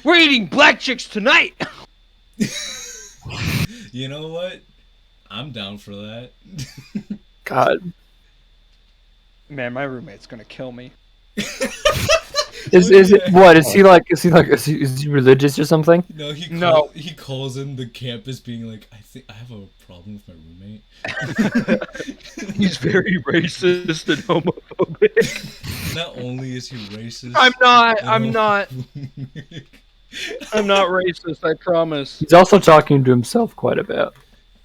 we're eating black chicks tonight. You know what? I'm down for that. God. Man, my roommate's gonna kill me. Is it what? Is he religious or something? No, No. he calls in the campus being like, I think I have a problem with my roommate. He's very racist and homophobic. Not only is he racist, I'm not homophobic. racist, I promise. He's also talking to himself quite a bit.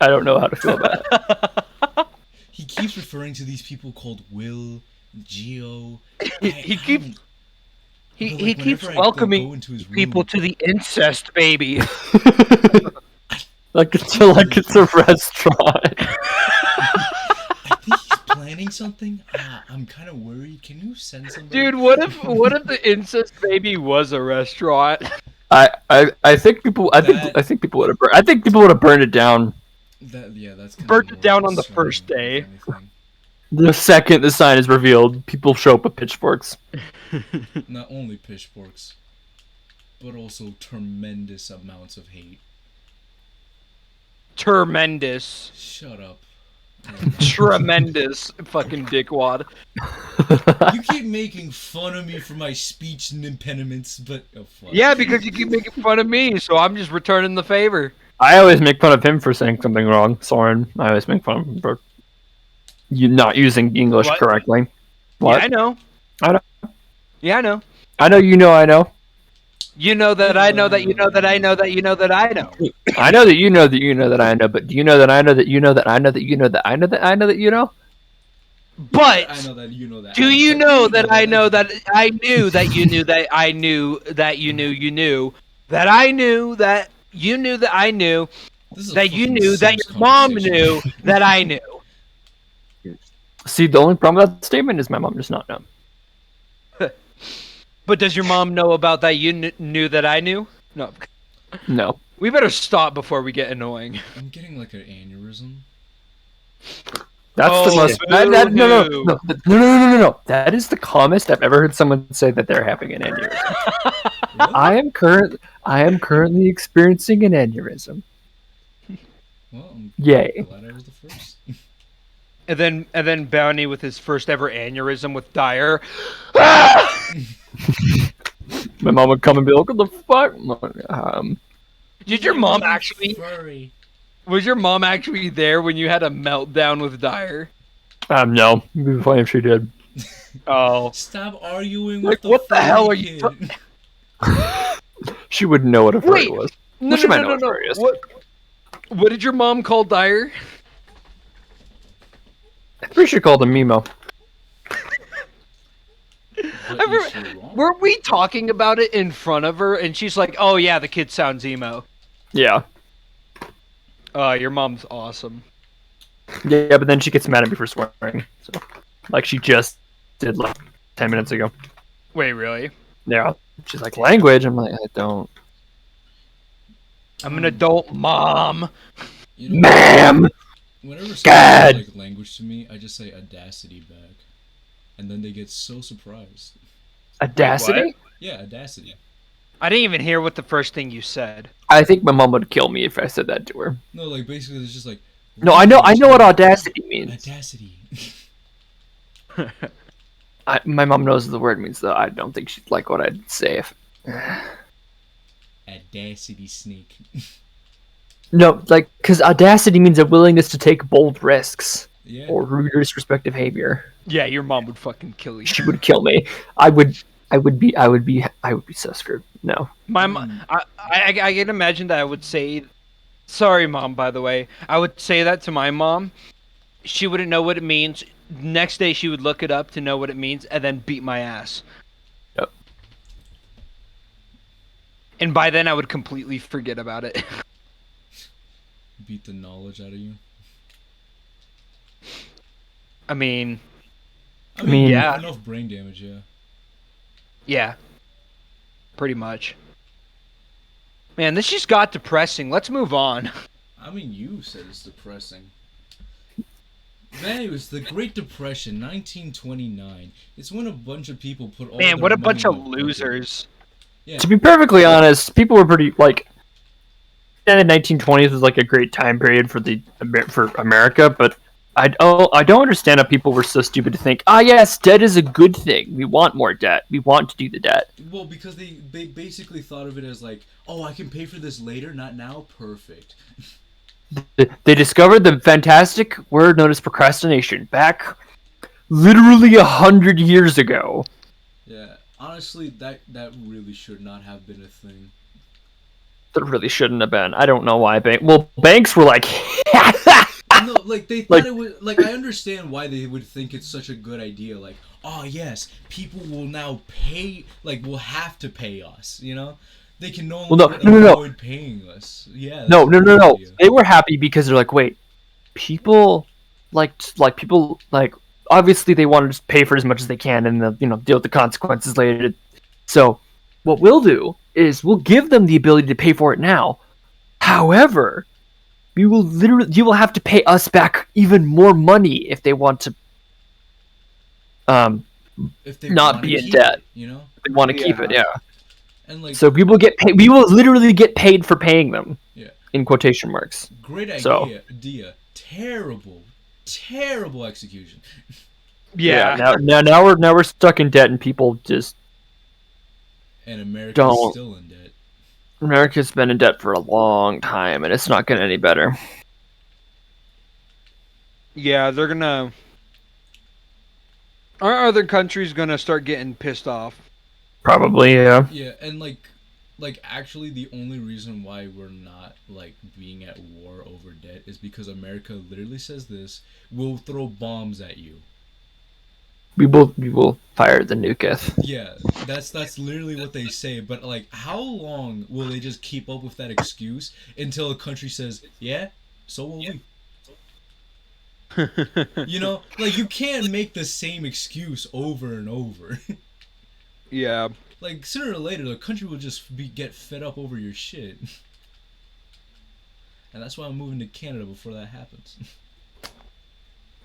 I don't know how to feel about it. He keeps referring to these people called Will, Geo. He keeps But, like, he keeps whenever I go welcoming into his room, people to the incest baby. like it's a restaurant. I think he's planning something. I'm kind of worried. Can you send somebody? Dude, what if the incest baby was a restaurant? I think people. I think people would have. I think people would have burned it down That's kinda Burnt it more down on the concerning, first if day. anything. the second the sign is revealed. People show up with pitchforks. Not only pitchforks, but also tremendous amounts of hate. Tremendous. Shut up. Tremendous fucking dickwad. You keep making fun of me for my speech and impediments, but oh fuck. Yeah, because you keep making fun of me, so I'm just returning the favor. I always make fun of him for saying something wrong, Soren. I always make fun of him for you not using English What? correctly. What? Yeah, I know. I know. Yeah, I know. I know you know I know. You know that I know that you know that I know that you know that I know. I know that you know that you know that I know, but do you know that I know that you know that I know that you know that I know that I know that you know? But I know that you know that. do you know that I know that I knew that you knew that I knew that you knew you knew that I knew that you knew that I knew This is a that you fucking knew that Sims your mom conversation. knew that I knew. See, the only problem with that statement is my mom does not know. But does your mom know about that you knew that I knew? No. No. We better stop before we get annoying. I'm getting like an aneurysm. That's the Oh, most. No, boo-hoo. no. That is the calmest I've ever heard someone say that they're having an aneurysm. Really? I am currently experiencing an aneurysm. Well, I'm Yay. glad I was the first. And then Bounty with his first ever aneurysm with Dyer. My mom would come and be like, "What the fuck?" Did your mom actually? Furry. Was your mom actually there when you had a meltdown with Dyer? No. It'd be funny if she did. Oh, Stop arguing Like, with the what the furry hell are you kid. She wouldn't know what a furry Wait. was. no, She no, might no, know no, what no. furry is. What did your mom call Dyer? I'm pretty sure she called him Mimo. But is she wrong? Weren't we talking about it in front of her, and she's like, "Oh yeah, the kid sounds emo." Yeah. Your mom's awesome. Yeah, but then she gets mad at me for swearing. So, like she just did like 10 minutes ago. Wait, really? Yeah. She's like, language? I'm like, I don't. I'm an adult mom. You know, Ma'am! whenever someone God! says like language to me, I just say audacity back, and then they get so surprised. Audacity? Yeah, audacity. I didn't even hear what the first thing you said. I think my mom would kill me if I said that to her. No, like basically, it's just like. No, I know what audacity means. Audacity. My mom knows the word means, though. I don't think she'd like what I'd say if. Audacity snake. No, like, because audacity means a willingness to take bold risks Yeah. or rude or disrespectful behavior. Yeah, your mom would fucking kill you. She would kill me. I would be so screwed. No. My mom, I can imagine that I would say, sorry, mom, by the way. I would say that to my mom. She wouldn't know what it means. Next day, she would look it up to know what it means and then beat my ass. Yep. And by then, I would completely forget about it. Beat the knowledge out of you. I mean, Yeah. Enough brain damage, yeah. yeah. Pretty much. Man, this just got depressing. Let's move on. I mean, you said it's depressing. But anyways, the Great Depression, 1929. It's when a bunch of people put all Man, their what a money bunch of in the bucket. losers. Yeah. To be perfectly honest, people were pretty like. Yeah, the 1920s was like a great time period for America, but I don't understand how people were so stupid to think, yes, debt is a good thing. We want more debt. We want to do the debt. Well, because they basically thought of it as like, oh, I can pay for this later, not now, perfect. They discovered the fantastic word known as procrastination back literally 100 years ago. Yeah, honestly, that really should not have been a thing. That really shouldn't have been. I don't know why. Banks were like, No, like they thought it was like I understand why they would think it's such a good idea. Like, oh yes, people will now pay. Like, will have to pay us. You know, they can no longer avoid paying us. Yeah. No. Idea. They were happy because they're like, wait, people obviously they want to just pay for as much as they can and deal with the consequences later. So what we'll do is we'll give them the ability to pay for it now. However, you will have to pay us back even more money if they want to If they not wanna be in keep debt. it, you know. They want to keep it, yeah. And like, So we will get paid. We will literally get paid for paying them. Yeah. In quotation marks. Great idea. So. Terrible execution. Yeah. Now we're stuck in debt, and people just And America's don't. still in debt. America's been in debt for a long time, and it's not getting any better. Yeah, they're gonna. Are other countries gonna start getting pissed off? Probably, yeah. Yeah, and like actually the only reason why we're not like being at war over debt is because America literally says this: we'll throw bombs at you. We will fire the nuketh. Yeah, that's literally what they say. But like, how long will they just keep up with that excuse until a country says, "Yeah, so will we"? You know, like you can't make the same excuse over and over. Yeah. Like sooner or later, the country will just get fed up over your shit. And that's why I'm moving to Canada before that happens.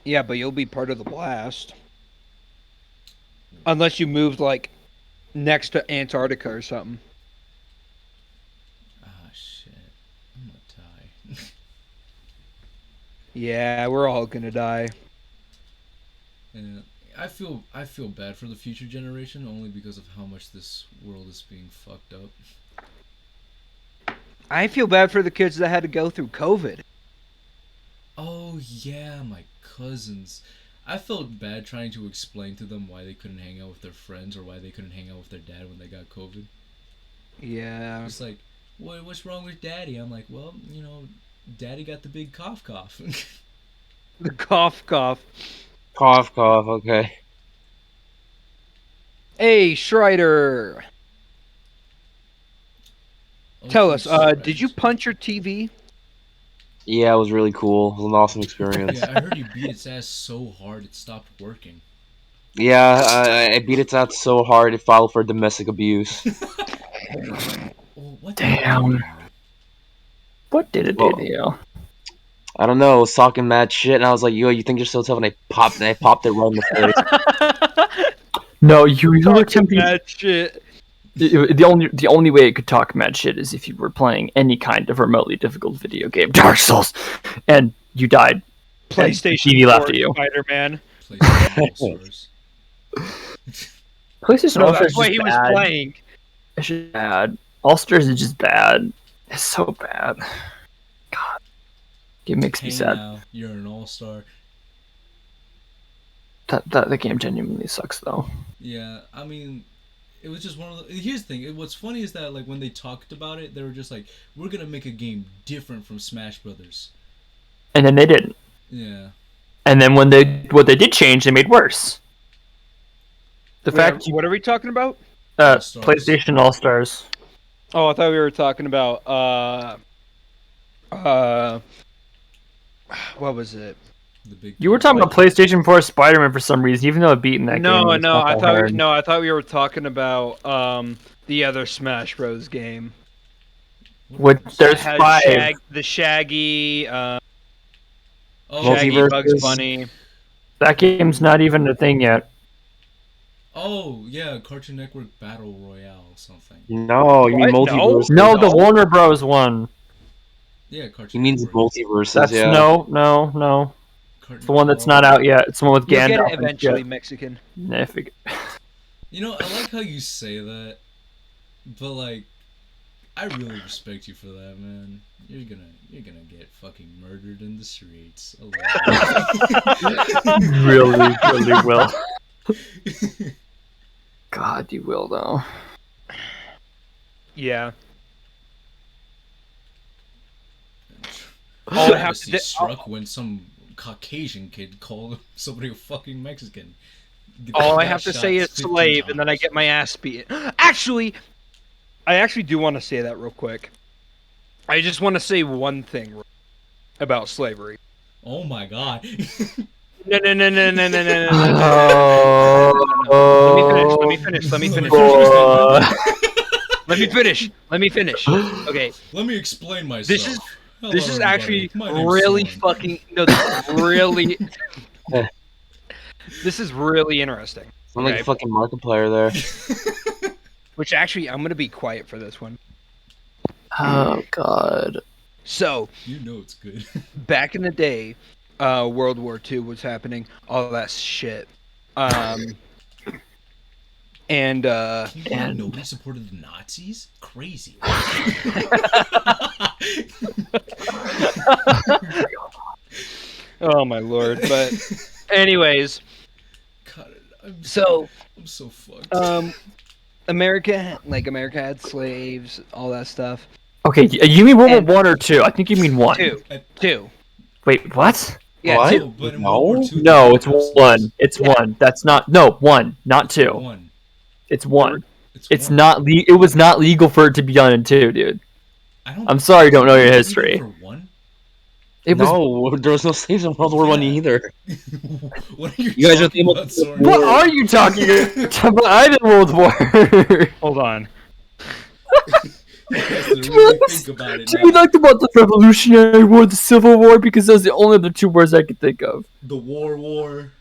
Yeah, but you'll be part of the blast. Unless you moved, like, next to Antarctica or something. Ah, shit. I'm gonna die. Yeah, we're all gonna die. And I feel bad for the future generation only because of how much this world is being fucked up. I feel bad for the kids that had to go through COVID. Oh yeah, my cousins. I felt bad trying to explain to them why they couldn't hang out with their friends or why they couldn't hang out with their dad when they got COVID. Yeah. It's like, what's wrong with daddy? I'm like, well, daddy got the big cough. The cough. Cough, cough. Okay. Hey, Schreider. Tell us, did you punch your TV? Yeah, it was really cool. It was an awesome experience. Yeah, I heard you beat its ass so hard it stopped working. Yeah, I beat its ass so hard it filed for domestic abuse. Oh, what Damn. did it do to you? What did it do to you? I don't know. I was talking mad shit, and I was like, "Yo, you think you're so tough?" And I popped it right in the face. No, you were Talking attempting. that shit. The only way it could talk mad shit is if you were playing any kind of remotely difficult video game, Dark Souls, and you died. PlayStation TV laughed at you. Spider-Man. PlayStation All-Stars. PlayStation No, All Stars that's is what just he was bad. playing. It's just bad. All Stars is just bad. It's so bad. God, it makes me Hey sad. now, you're an all-star. That the game genuinely sucks though. Yeah, I mean, it was just one of the. Here's the thing. What's funny is that like when they talked about it, they were just like, "We're gonna make a game different from Smash Brothers." And then they didn't. Yeah. And then what they did change, they made worse. The fact What are we talking about? All-Stars. PlayStation All Stars. Oh, I thought we were talking about what was it? The big. You were talking about PlayStation 4 Spider-Man for some reason, even though it beat in that game. No, was not I that thought hard. I thought we were talking about the other Smash Bros. Game. What, there's Has 5. the Shaggy, Oh, Shaggy Multiverses. Bugs Bunny. That game's not even a thing yet. oh yeah, Cartoon Network Battle Royale something. No, you mean What? No? multiverses. No, the Warner Bros. one. Yeah, He Cartoon. means Network. multiverses. That's yeah. no. Cartoon It's the one that's not out yet. It's the one with You'll get Gandalf. it eventually, Mexican. Nah, forget- You know, I like how you say that, but like, I really respect you for that, man. You're gonna get fucking murdered in the streets. I really will. God, you will though. Yeah. All I have to do- struck when some Caucasian kid called somebody a fucking Mexican. All I Got have to shot say is 15 slave, and then I times. get my ass beat. Actually, I actually do want to say that real quick. I just want to say one thing about slavery. Oh my god. No. Let me finish. Boy. Let me finish. Okay, Let me explain myself. this is Hello, this is everybody. actually My name's really Sloan. fucking no. This is really. This is really interesting. I'm like Okay. a fucking Markiplier there. Which actually, I'm gonna be quiet for this one. Oh God. So, You know it's good. back in the day, World War II was happening, all that shit. And You didn't know nobody supported the Nazis? Crazy. oh my lord. But anyways, God, I'm so so fucked. America had slaves, all that stuff. Okay, you mean World And- War 1 or 2? I think you mean 1. Two. Wait, what? Yeah, What? two. No, but in No? World War II, No, they it's have 1. slaves. It's Yeah. 1. That's not 1, not 2. One. It's 1. It's one. not it was not legal for it to be done in 2, dude. I don't. I'm sorry you don't know your Is it history. legal for one? It was No, there was no slaves in World War One Yeah. either. What are you, You guys are talking thinking about, about- Soren? What are you talking about? I did World War. Hold on. He has to really think about it Do now. you like about the Revolutionary War, the Civil War? Because those are the only other two words I could think of. The war.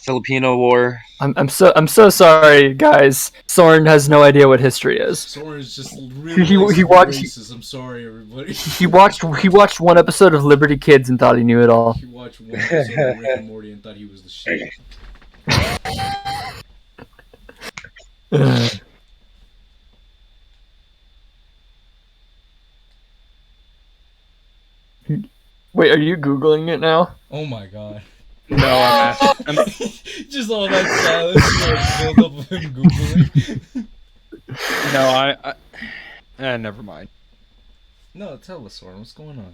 Filipino War. I'm so sorry, guys. Soren has no idea what history is. Soren's just really He likes to be watched- racist. I'm sorry, everybody. He watched one episode of Liberty Kids and thought he knew it all. He watched one episode of Rick and Morty and thought he was the shit. Wait, are you googling it now? Oh my god. No, I'm Just all that silence built up of him googling. never mind. No, tell us, Soren, what's going on?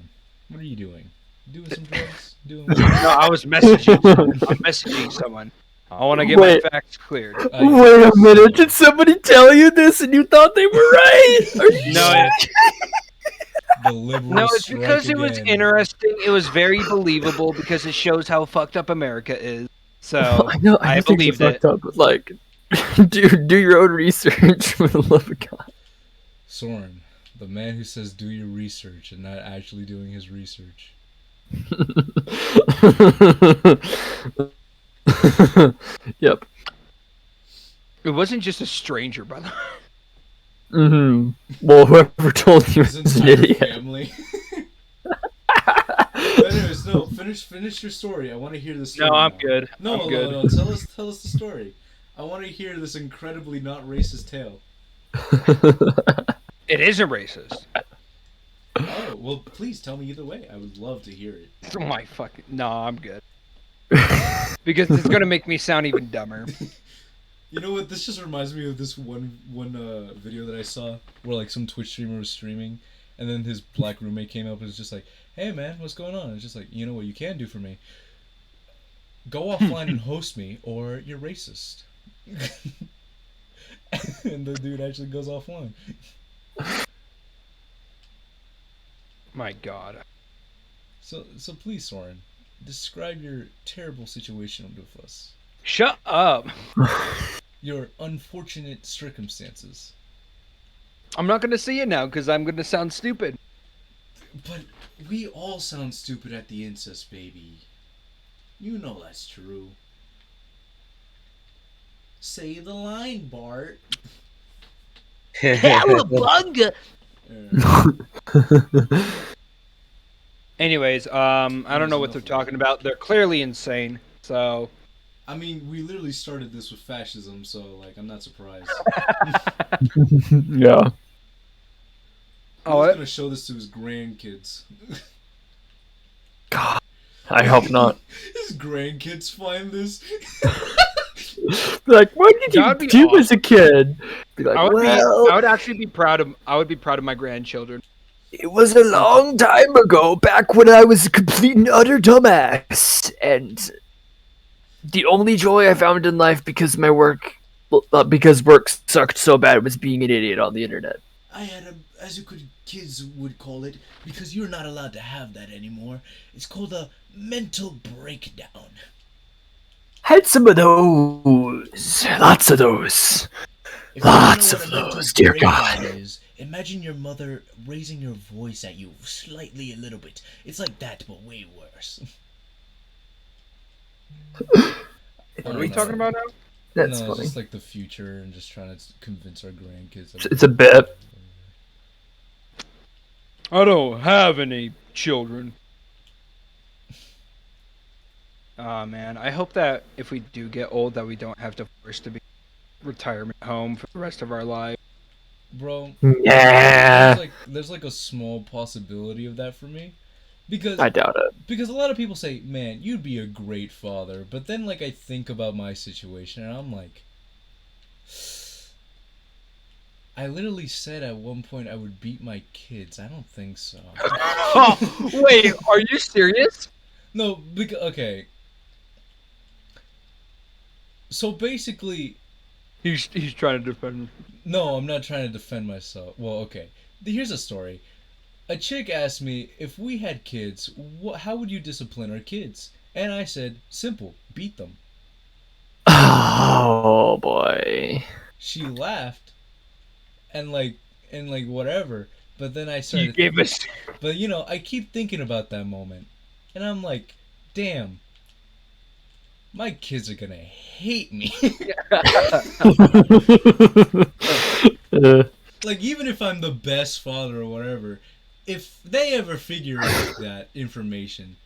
What are you doing? Doing some drugs? Doing No, I was messaging someone. I'm messaging someone. I want to get Wait. my facts cleared. Wait a minute, did somebody tell you this and you thought they were right? Are you No, The liberals no, it's strike because it was again. interesting. It was very believable because it shows how fucked up America is. So I know I things are believed it. fucked up, but like, do your own research for the love of God. Soren, the man who says do your research and not actually doing his research. Yep. It wasn't just a stranger, by the way. Mm-hmm. Well, whoever told you His is an entire idiot. family. But anyways, no, finish your story. I want to hear the story. No, I'm now. good. No, I'm good. no, tell us the story. I want to hear this incredibly not racist tale. It isn't racist. Oh, well, please tell me either way. I would love to hear it. Oh my fucking. No, I'm good. Because it's gonna make me sound even dumber. You know what? This just reminds me of this one video that I saw where like some Twitch streamer was streaming, and then his black roommate came up and was just like, "Hey man, what's going on?" It's just like, you know what you can do for me? Go offline and host me, or you're racist. And the dude actually goes offline. My God. So please, Soren, describe your terrible situation with us. Shut up. Your unfortunate circumstances. I'm not gonna say it now because I'm gonna sound stupid. But we all sound stupid at the incest, baby. You know that's true. Say the line, Bart. Cowabunga! Anyways, I don't know what they're talking about. They're clearly insane. So I mean, we literally started this with fascism, so, like, I'm not surprised. Yeah. Oh, He's what? gonna show this to his grandkids. God, I hope not. His grandkids find this. Like, what did That'd you be do awesome. as a kid? Be like, I would well, I would actually be proud of. I would be proud of my grandchildren. it was a long time ago, back when I was a complete and utter dumbass, and the only joy I found in life because because work sucked so bad was being an idiot on the internet. I had a, as you could, kids would call it, because you're not allowed to have that anymore. It's called a mental breakdown. Had some of those, lots of those. If you don't Lots know of what a mental those, dear breakdown God. Is, imagine your mother raising your voice at you slightly a little bit. It's like that, but way worse. What are we talking about now? That's no, funny. it's just like the future and just trying to convince our grandkids. that It's a bit. I don't have any children. Oh man, I hope that if we do get old, that we don't have to force to be retirement home for the rest of our life. Bro, Yeah, there's like a small possibility of that for me, because I doubt it. because a lot of people say, man, you'd be a great father, but then like I think about my situation and I'm like, I literally said at one point I would beat my kids. I don't think so. Oh, wait, are you serious? No, because okay. So basically, He's trying to defend. no, I'm not trying to defend myself. Well, okay. Here's a story. A chick asked me if we had kids, how would you discipline our kids? And I said, simple, beat them. Oh boy. She laughed, and like and like whatever. But then I You started. gave us. But you know, I keep thinking about that moment, and I'm like, damn, my kids are gonna hate me. Like, even if I'm the best father or whatever, if they ever figure out that information,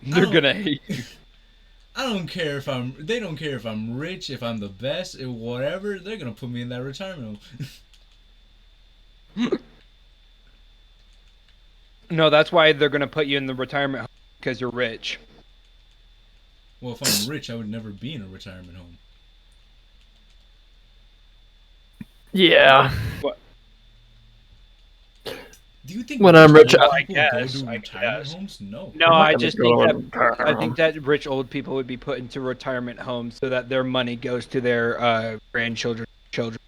They're don't- gonna hate you. I don't care if I'm. They don't care if I'm rich, if I'm the best, if whatever. They're gonna put me in that retirement home. No, that's why they're gonna put you in the retirement home because you're rich. Well, if I'm rich, I would never be in a retirement home. Yeah. Do you think When I'm rich, old I people guess, go to I retirement guess. homes? No. No, I'm not I gonna just go think to that a retirement I home. think that rich old people would be put into retirement homes so that their money goes to their grandchildren, children.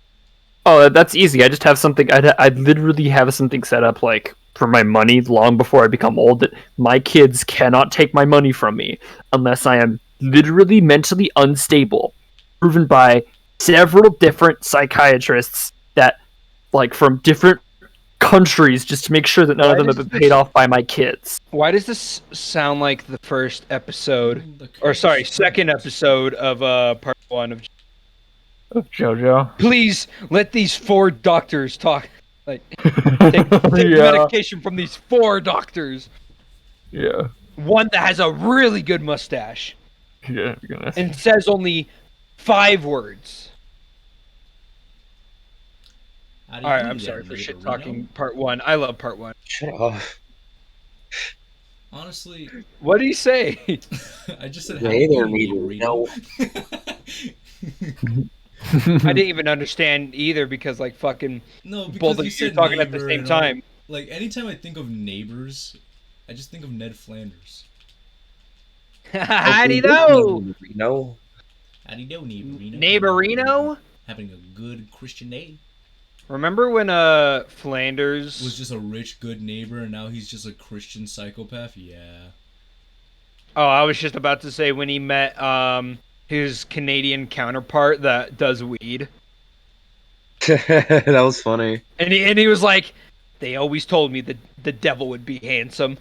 Oh, that's easy. I just have something. I'd literally have something set up like for my money long before I become old. That my kids cannot take my money from me unless I am literally mentally unstable, proven by several different psychiatrists that, like, from different countries, just to make sure that none Why of them have does been this- paid off by my kids. Why does this sound like the first episode, The or curse sorry, spreads. second episode of part 1 of? Jojo. Please let these 4 doctors talk. Like, take Yeah. medication from these 4 doctors. Yeah. One that has a really good mustache Yeah. Goodness. and says only 5 words. How do All right, do I'm that, sorry for Neighborino? shit talking part 1. I love part 1. Shut up. Honestly, What did he say? I just said Hey how there, do you, Neighborino. I didn't even understand either because like fucking No, because both of you you said talking at the neighbor same and all- time. Like, anytime I think of neighbors, I just think of Ned Flanders. How do you know? No. How do you know, Neighborino? Neighborino? Having a good Christian day. Remember when Flanders Was just a rich, good neighbor, and now he's just a Christian psychopath? Yeah. Oh, I was just about to say when he met his Canadian counterpart that does weed. That was funny. And he was like, they always told me that the devil would be handsome.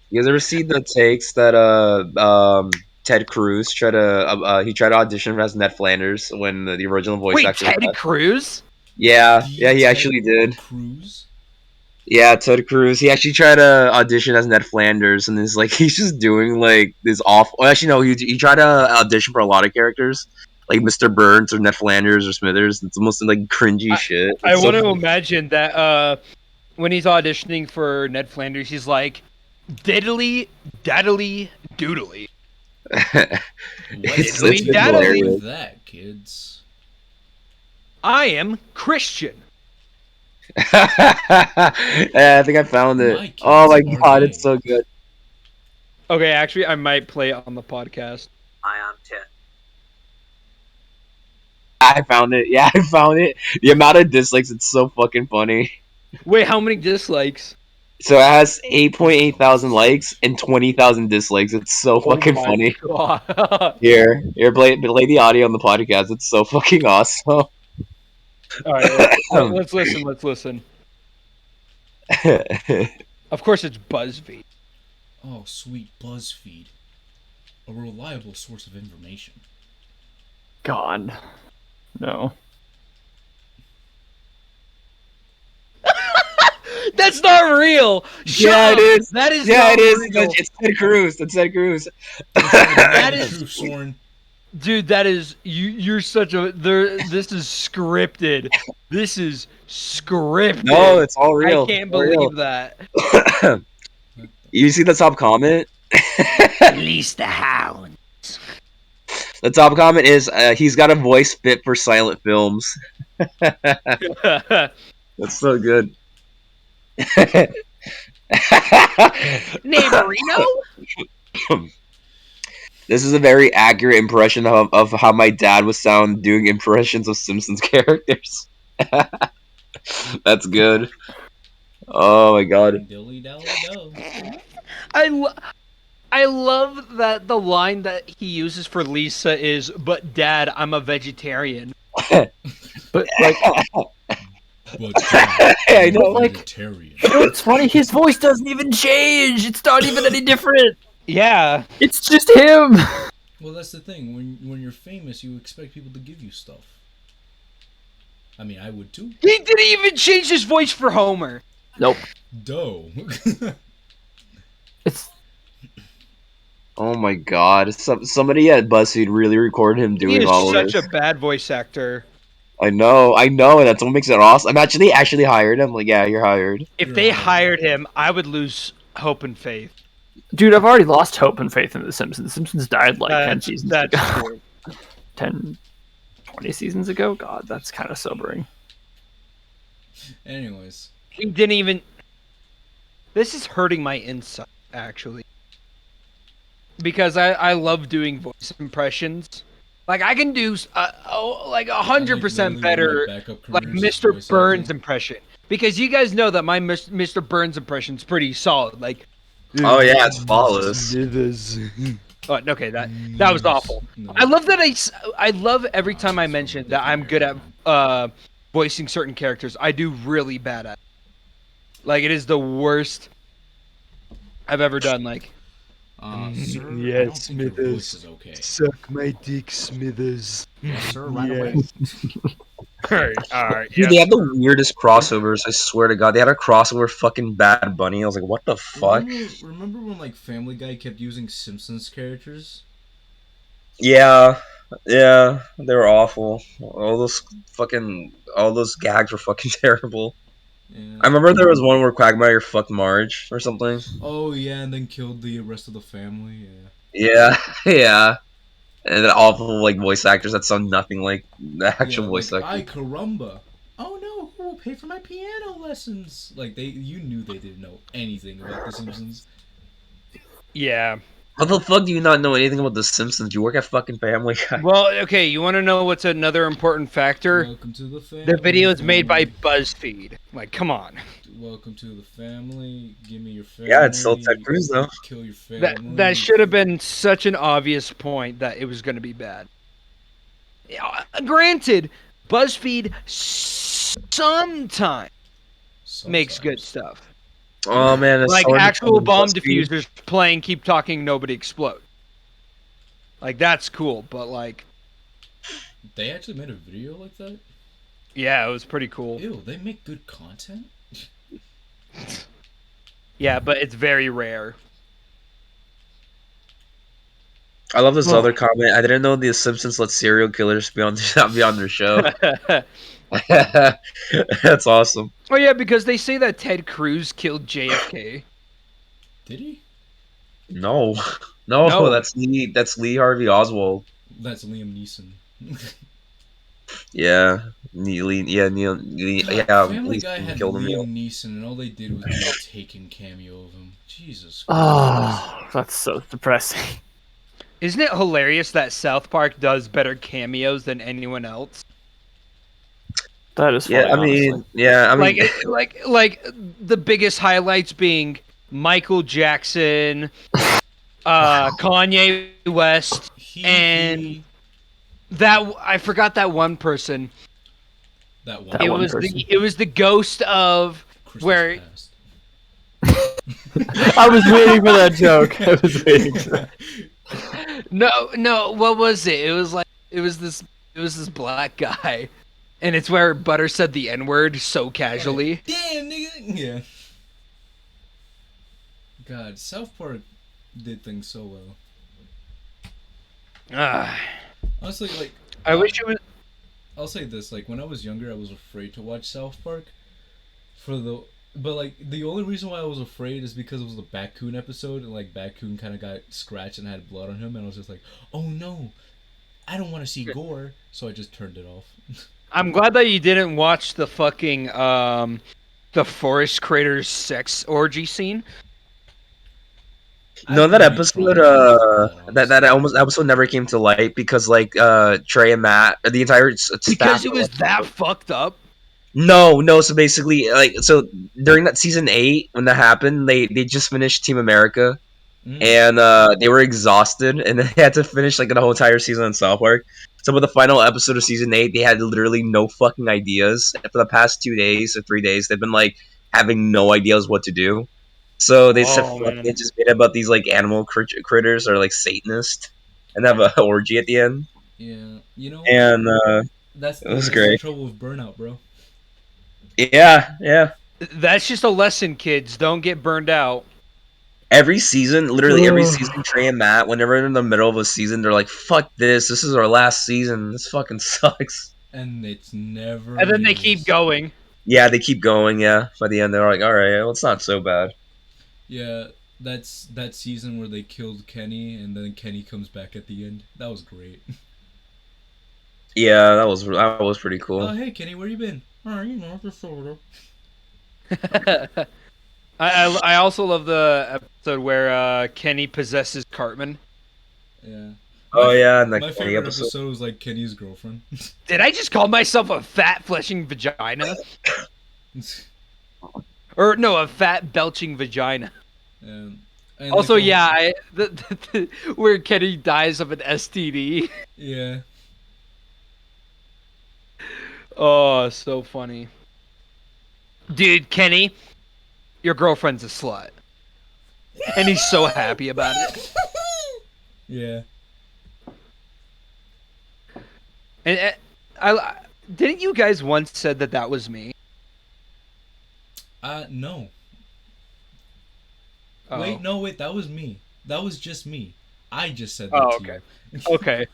You guys ever see the takes that Ted Cruz tried to he tried to audition as Ned Flanders when the original voice Wait, actor Ted left? Cruz? Yeah, The yeah, he Ted actually did. Cruz? Yeah, Ted Cruz. He actually tried to audition as Ned Flanders, and is like he's just doing like this awful. Well, actually, no, he tried to audition for a lot of characters, like Mr. Burns or Ned Flanders or Smithers. It's almost like cringy shit. I It's so want to funny. imagine that when he's auditioning for Ned Flanders, he's like, diddly, daddly, doodly. It's Diddly been daddly. hilarious. With that, kids. I am Christian. Yeah, I think I found it. My Oh my kids are god, gay. it's so good. Okay, actually, I might play it on the podcast. I am Ted. I found it. Yeah, I found it. The amount of dislikes, it's so fucking funny. Wait, how many dislikes? So it has 8.8 thousand likes and 20,000 dislikes. It's so fucking Oh my funny. God. Here, play the audio on the podcast. It's so fucking awesome. All right, let's listen. Let's listen. Of course, it's BuzzFeed. Oh, sweet BuzzFeed. A reliable source of information. God. No. That's not real. Shut Yeah, up. it is. That is Yeah, not it is. real. It's Ted Cruz. It's Ted Cruz. That is- True, Soren. Dude, that is you. You're such a. This is scripted. This is scripted. No, it's all real. I can't It's all real. believe that. You see the top comment? Release the hound. The top comment is he's got a voice fit for silent films. That's so good. Neighborino? This is a very accurate impression of how my dad would sound doing impressions of Simpsons characters. That's good. Oh my god. Dilly dally do. I love that the line that he uses for Lisa is, "But Dad, I'm a vegetarian." But like, But Dad, I I'm know. a Like- vegetarian. you know what's funny? His voice doesn't even change. It's not even any different. Yeah. It's just him. Well, that's the thing. When you're famous, you expect people to give you stuff. I mean, I would too. He didn't even change his voice for Homer. Nope. Doe. It's Oh my god! Somebody at BuzzFeed really recorded him He doing is all of such this. a bad voice actor. I know, and that's what makes it awesome. I'm actually hired. I'm like, yeah, you're hired. If You're they right. hired him, I would lose hope and faith. dude. I've already lost hope and faith in The Simpsons. The Simpsons died like 10 seasons That's ago. true. 10, 20 seasons ago. God, that's kind of sobering. Anyways, He didn't even. This is hurting my insight, actually. Because I love doing voice impressions. Like, I can do like 100% better, like Mr. Burns impression. Because you guys know that my Mr. Burns impression is pretty solid. Like, Oh yeah, it's flawless. oh, okay, that was awful. I love that I love every time I mention that I'm good at voicing certain characters. I do really bad at it. Like, it is the worst I've ever done. Like, Sir, I Yes, don't think your Smithers. voice is okay. suck my dick, Smithers. Yes, sir, right away. Alright, Dude, they have the weirdest crossovers. I swear to God, they had a crossover fucking Bad Bunny. I was like, what the fuck? Remember when like Family Guy kept using Simpsons characters? Yeah, they were awful. All those gags were fucking terrible. Yeah. I remember there was one where Quagmire fucked Marge or something. Oh yeah, and then killed the rest of the family. Yeah. Yeah, yeah. And the awful like voice actors that sound nothing like the actual Yeah, voice like, actor. I caramba. Oh no, who will pay for my piano lessons? Like you knew they didn't know anything about The Simpsons. Yeah. How the fuck do you not know anything about The Simpsons? You work at fucking Family Guy. Well, okay, you want to know what's another important factor? Welcome to the family. The video is made by BuzzFeed. Like, come on. Welcome to the family. Give me your family. Yeah, it's still Ted Cruz though. Kill your family. That should have been such an obvious point that it was going to be bad. Yeah, granted, BuzzFeed sometimes makes good stuff. Oh man, it's Like so actual bomb BuzzFeed. diffusers playing Keep Talking, Nobody Explode. Like, that's cool, but like, They actually made a video like that? yeah, it was pretty cool. Ew, they make good content? Yeah, but it's very rare. I love this other comment. I didn't know the Simpsons let serial killers be on their show. That's awesome. Oh yeah, because they say that Ted Cruz killed JFK. Did he? No, no, No. that's Lee Harvey Oswald. That's Liam Neeson. Yeah, Neil, yeah, Family Lee Guy had killed him. Liam Neeson, and all they did was do a Taken cameo of him. Jesus Christ. Oh, that's so depressing. Isn't it hilarious that South Park does better cameos than anyone else? That is funny, Yeah, I mean, honestly. yeah, I mean, like the biggest highlights being Michael Jackson, Kanye West, and that I forgot that one person. that one. That It one was person. it was the ghost of Christmas where- past. I was waiting for that joke. I was waiting for that. no, what was it? It was this black guy, and it's where Butter said the N-word so casually. Damn, nigga. Yeah. God, South Park did things so well. Ah, Honestly, like, I wish it was. I'll say this: like, when I was younger, I was afraid to watch South Park. But like, the only reason why I was afraid is because it was the Batcoon episode, and like, Batcoon kind of got scratched and had blood on him, and I was just like, oh no, I don't want to see gore, so I just turned it off. I'm glad that you didn't watch the fucking the Forest Crater's sex orgy scene. no, that I'd be episode, traumatized by that almost episode never came to light because like Trey and Matt, the entire staff. Because it were was like- that fucked up. No. So basically, like, so during that season 8 when that happened, they just finished Team America, Mm. and they were exhausted, and they had to finish like the whole entire season on South Park. So with the final episode of season 8, they had literally no fucking ideas. And for the past 2 days or 3 days, they've been like having no ideas what to do. So they said, Oh, fuck, man. they just made about these like animal critters or like Satanist, and have a orgy at the end. Yeah, you know what? And That's it the was that's the great. trouble with burnout, bro. Yeah, yeah. That's just a lesson, kids. Don't get burned out. Every season, literally every season, Trey and Matt, whenever they're in the middle of a season, they're like, "Fuck this! This is our last season. This fucking sucks." And it's never. And then they keep is. going. Yeah, they keep going. Yeah, by the end, they're like, "All right, well, it's not so bad." Yeah, that's that season where they killed Kenny, and then Kenny comes back at the end. That was great. Yeah, that was pretty Oh, cool. hey Kenny, where you been? Oh, you know, just sort of. I also love the episode where Kenny possesses Cartman. Yeah. Oh yeah, and the My Kenny favorite episode. episode was like Kenny's girlfriend. Did I just call myself a fat fleshing vagina? Or no, a fat belching vagina. and like, Also, the yeah, whole- where Kenny dies of an STD. Yeah. Oh, so funny. Dude, Kenny, your girlfriend's a slut. And he's so happy about it. Yeah. And I didn't you guys once said that was me? No. Oh. Wait, no, wait, that was me. That was just me. I just said that Oh, to okay. you. Okay.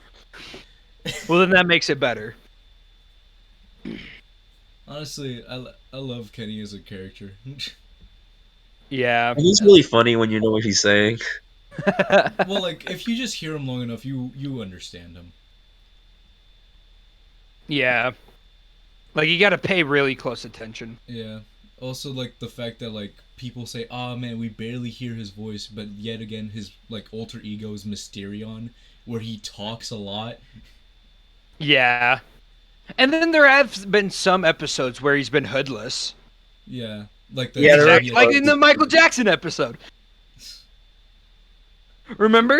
Well, then that makes it better. Honestly, I love Kenny as a character. Yeah. He's really funny when you know what he's saying. Well, like if you just hear him long enough, you understand him. Yeah. Like you got to pay really close attention. Yeah. Also, like the fact that like people say, "Oh man, we barely hear his voice," but yet again, his like alter ego is Mysterion, where he talks a lot. Yeah. And then there have been some episodes where he's been hoodless. Yeah, like the Yeah, there Exactly are- like in the Michael Jackson episode. Remember?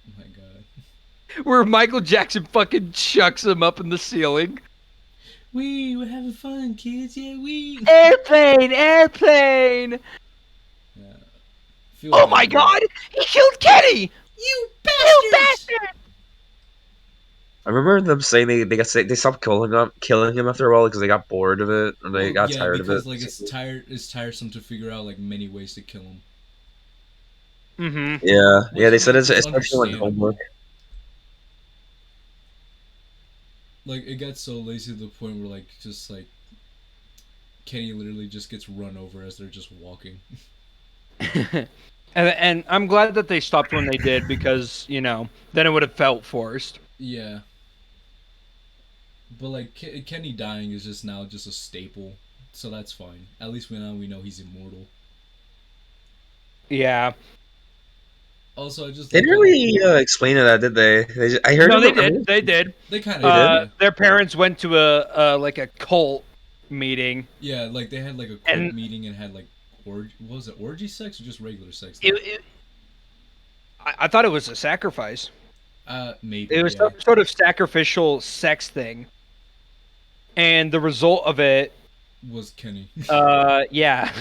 Oh my god. Where Michael Jackson fucking chucks him up in the ceiling. We're having fun, kids. Yeah, we. Airplane! Yeah. Feel Oh bad, my bro. god! He killed Kenny! You You bastard! I remember them saying they stopped killing him after a while because they got bored of it or they Well, got yeah, tired of because it. like it's tiresome to figure out like many ways to kill him. Mm-hmm. Yeah, they said it's It's especially like understandable. homework. Like it got so lazy to the point where like just like Kenny literally just gets run over as they're just walking. And I'm glad that they stopped when they did because, you know, then it would have felt forced. Yeah. But like Kenny dying is just now just a staple, so that's fine. At least we know he's immortal. Yeah. Also, I just They like didn't really explain that, did they? I heard No, they about- did. They did. they kind They of did? Their parents went to a like a cult meeting. yeah, like they had like a cult And- meeting and had like what was it, orgy sex or just regular sex? I thought it was a sacrifice. Maybe It was yeah. some sort of sacrificial sex thing. And the result of it, Was Kenny. yeah.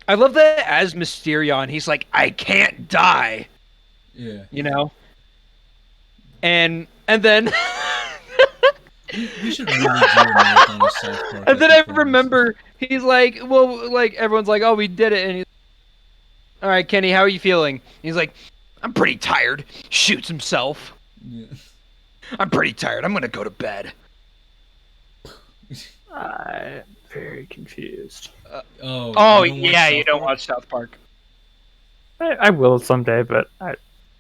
I love that as Mysterion, he's like, I can't die, Yeah. you know? And then We should really do a marathon of South Park. and then as I performance. remember he's like, well, like everyone's like, oh, we did it, and he's, all right, Kenny, how are you feeling? He's like, I'm pretty tired. Shoots himself. Yeah. I'm pretty tired. I'm gonna go to bed. I'm very confused. Oh. Oh you don't watch yeah, South you don't Park? watch South Park. I will someday, but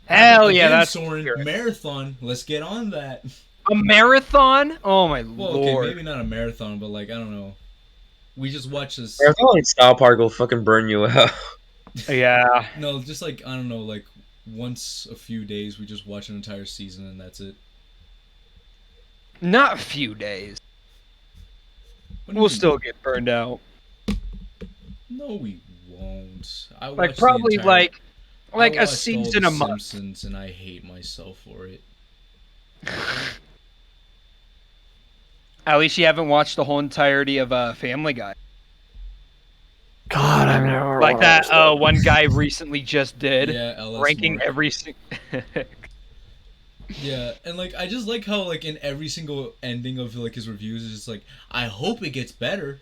Hell yeah, Again, that's Soren, marathon. Let's get on that. a marathon. Oh my Well, lord. okay, maybe not a marathon, but like I don't know. We just watch this. I feel like Style Park will fucking burn you out. Yeah. No, just like I don't know, like once a few days we just watch an entire season and that's it. Not a few days. What do you We'll mean? still get burned out. No, we won't. I Like watched the probably entire- like Like I a watched all season the a month. Simpsons and I hate myself for it. At least you haven't watched the whole entirety of Family Guy. God, I've never Like that watched that. one guy recently just did, Yeah, LS ranking Mark. every. Yeah, and like I just like how like in every single ending of like his reviews is just like I hope it gets better.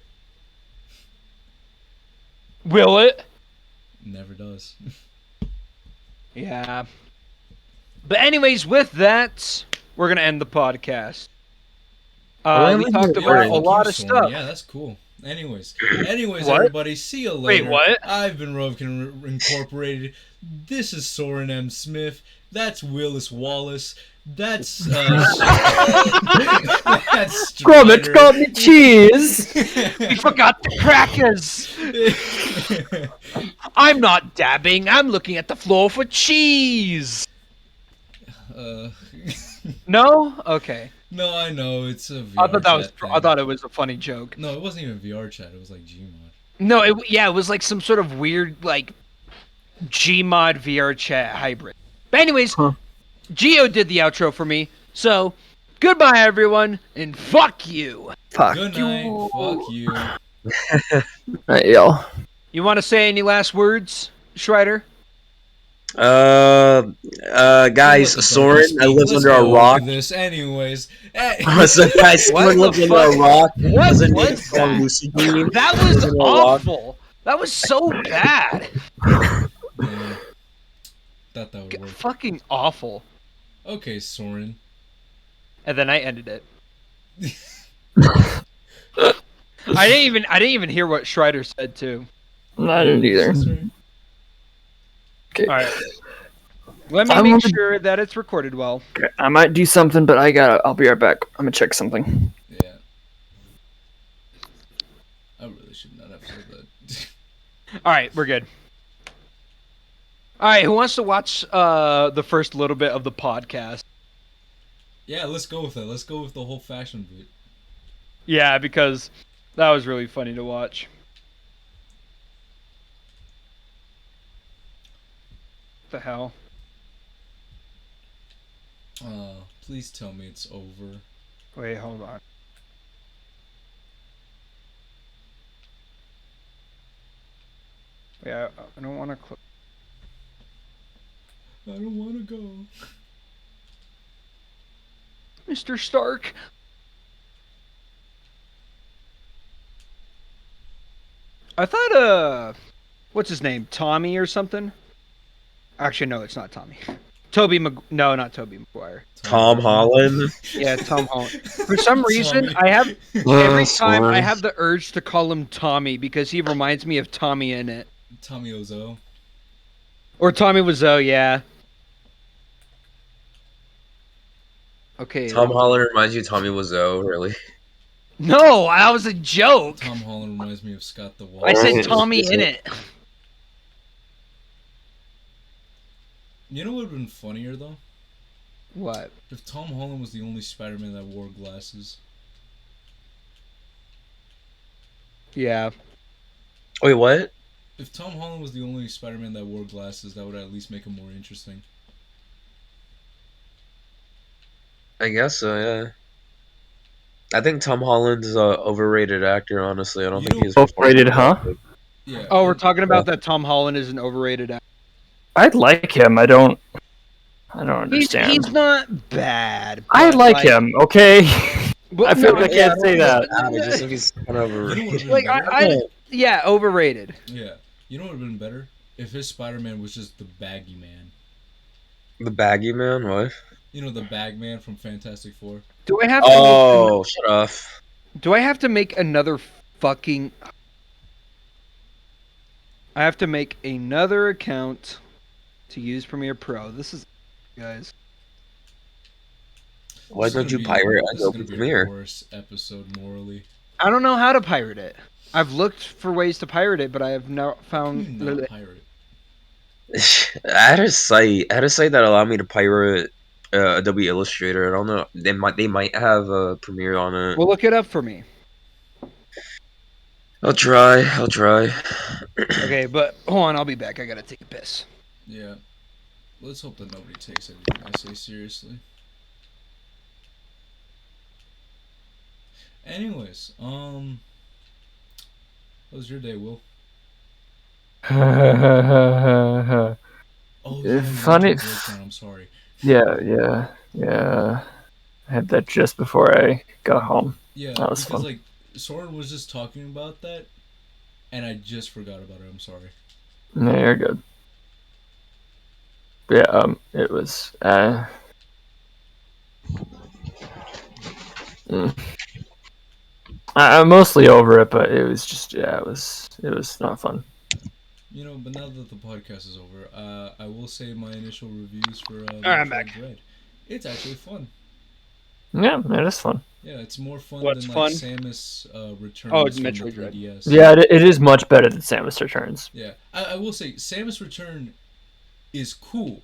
Will it? Never does. Yeah. But anyways, with that, we're gonna end the podcast. Well, We I'm talked really about a boring. lot of Soren. stuff. Yeah, that's cool. Anyways, What? everybody, see you later. Wait, what? I've been Rovekin Incorporated. This is Soren M. Smith. That's Willis Wallace. That's that's Gromit Strider. got me cheese. We forgot the crackers. I'm not dabbing. I'm looking at the floor for cheese. uh, No? Okay. no, I know it's a VR I thought that was. chat thing. I thought it was a funny joke. No, it wasn't even VR chat. It was like Gmod. No, it was like some sort of weird like Gmod VR chat hybrid. But anyways, Huh. Geo did the outro for me. So goodbye everyone, and fuck you. Fuck. Good night. Fuck you. Right, yo. You want to say any last words, Schreider? Guys, Let the Soren, dog I speak. live Let's under a go rock. over this, anyways. So, guys, Soren What lives the under a fuck? rock. What Doesn't was need strong that? lucid dream. That Lives was under a rock. awful. That was so bad. Yeah. Thought that would work. Fucking awful. Okay, Soren. And then I ended it. I didn't even hear what Schreider said too. I didn't either. Okay. All right. Let me I make wanted- sure that it's recorded well. Okay, I might do something, but I'll be right back. I'm gonna check something. Yeah. I really should not have said that. All right, we're good. All right, who wants to watch the first little bit of the podcast? Yeah, let's go with that. Let's go with the whole fashion bit. Yeah, because that was really funny to watch. What the hell? Please tell me it's over. Wait, hold on. Yeah, I don't want to click. I don't want to go. Mr. Stark. I thought, what's his name? Tommy or something? Actually, no, it's not Tommy. No, not Toby Maguire. Tom Holland. Yeah, Tom Holland. For some reason, Tommy. I have every time I Soren. have the urge to call him Tommy because he reminds me of Tommy in it. Tommy Ozo. Or Tommy Wiseau, yeah. Okay. Tom Holland reminds you of Tommy Wiseau, really? No, that was a joke. Tom Holland reminds me of Scott the Wall. I said Alright, Tommy is in it? it. You know what would have been funnier though? What? If Tom Holland was the only Spider-Man that wore glasses. Yeah. Wait, what? If Tom Holland was the only Spider-Man that wore glasses, that would at least make him more interesting. I guess so, yeah. I think Tom Holland's an overrated actor, honestly. I don't You think know- he's Overrated, huh? Yeah. Oh, we're talking about that Tom Holland is an overrated actor. I like him. I don't He's, understand. he's not bad. I but, like him. Okay. But I feel no, like I can't say that. I just think he's kind of You know what overrated. would've been Like, better? yeah, overrated. Yeah. You know what would have been better? If his Spider-Man was just the baggy man. The baggy man? What? You know, the bag man from Fantastic Four? Do I have to? Oh, shut up. Do I have to make another fucking? I have to make another account to use Premiere Pro. This is, guys. Why This is don't gonna you be- pirate this is Adobe gonna be Premiere? the worst episode morally. I don't know how to pirate it. I've looked for ways to pirate it, but I have not You found. not pirate. I had a site that allowed me to pirate Adobe Illustrator. I don't know. They might have a Premiere on it. Well, look it up for me. I'll try. Okay, but hold on, I'll be back. I gotta take a piss. Yeah. Let's hope that nobody takes everything I say seriously. Anyways, how was your day, Will? Oh yeah, you went to Funny. a breakdown. I'm sorry. Yeah. I had that just before I got home. Yeah, That was because fun. like Soren was just talking about that, and I just forgot about it. I'm sorry. No, you're good. Yeah, it was. Mm. I'm mostly over it, but it was just, yeah, it was not fun. You know, but now that the podcast is over, I will say my initial reviews for Alright, I'm back. Metroid Dread. It's actually fun. Yeah, it is fun. Yeah, it's more fun What's than like fun? Samus Oh, Returns from the Metroid Dread. 3DS. Yeah, it is much better than Samus Returns. Yeah, I will say Samus Return is cool,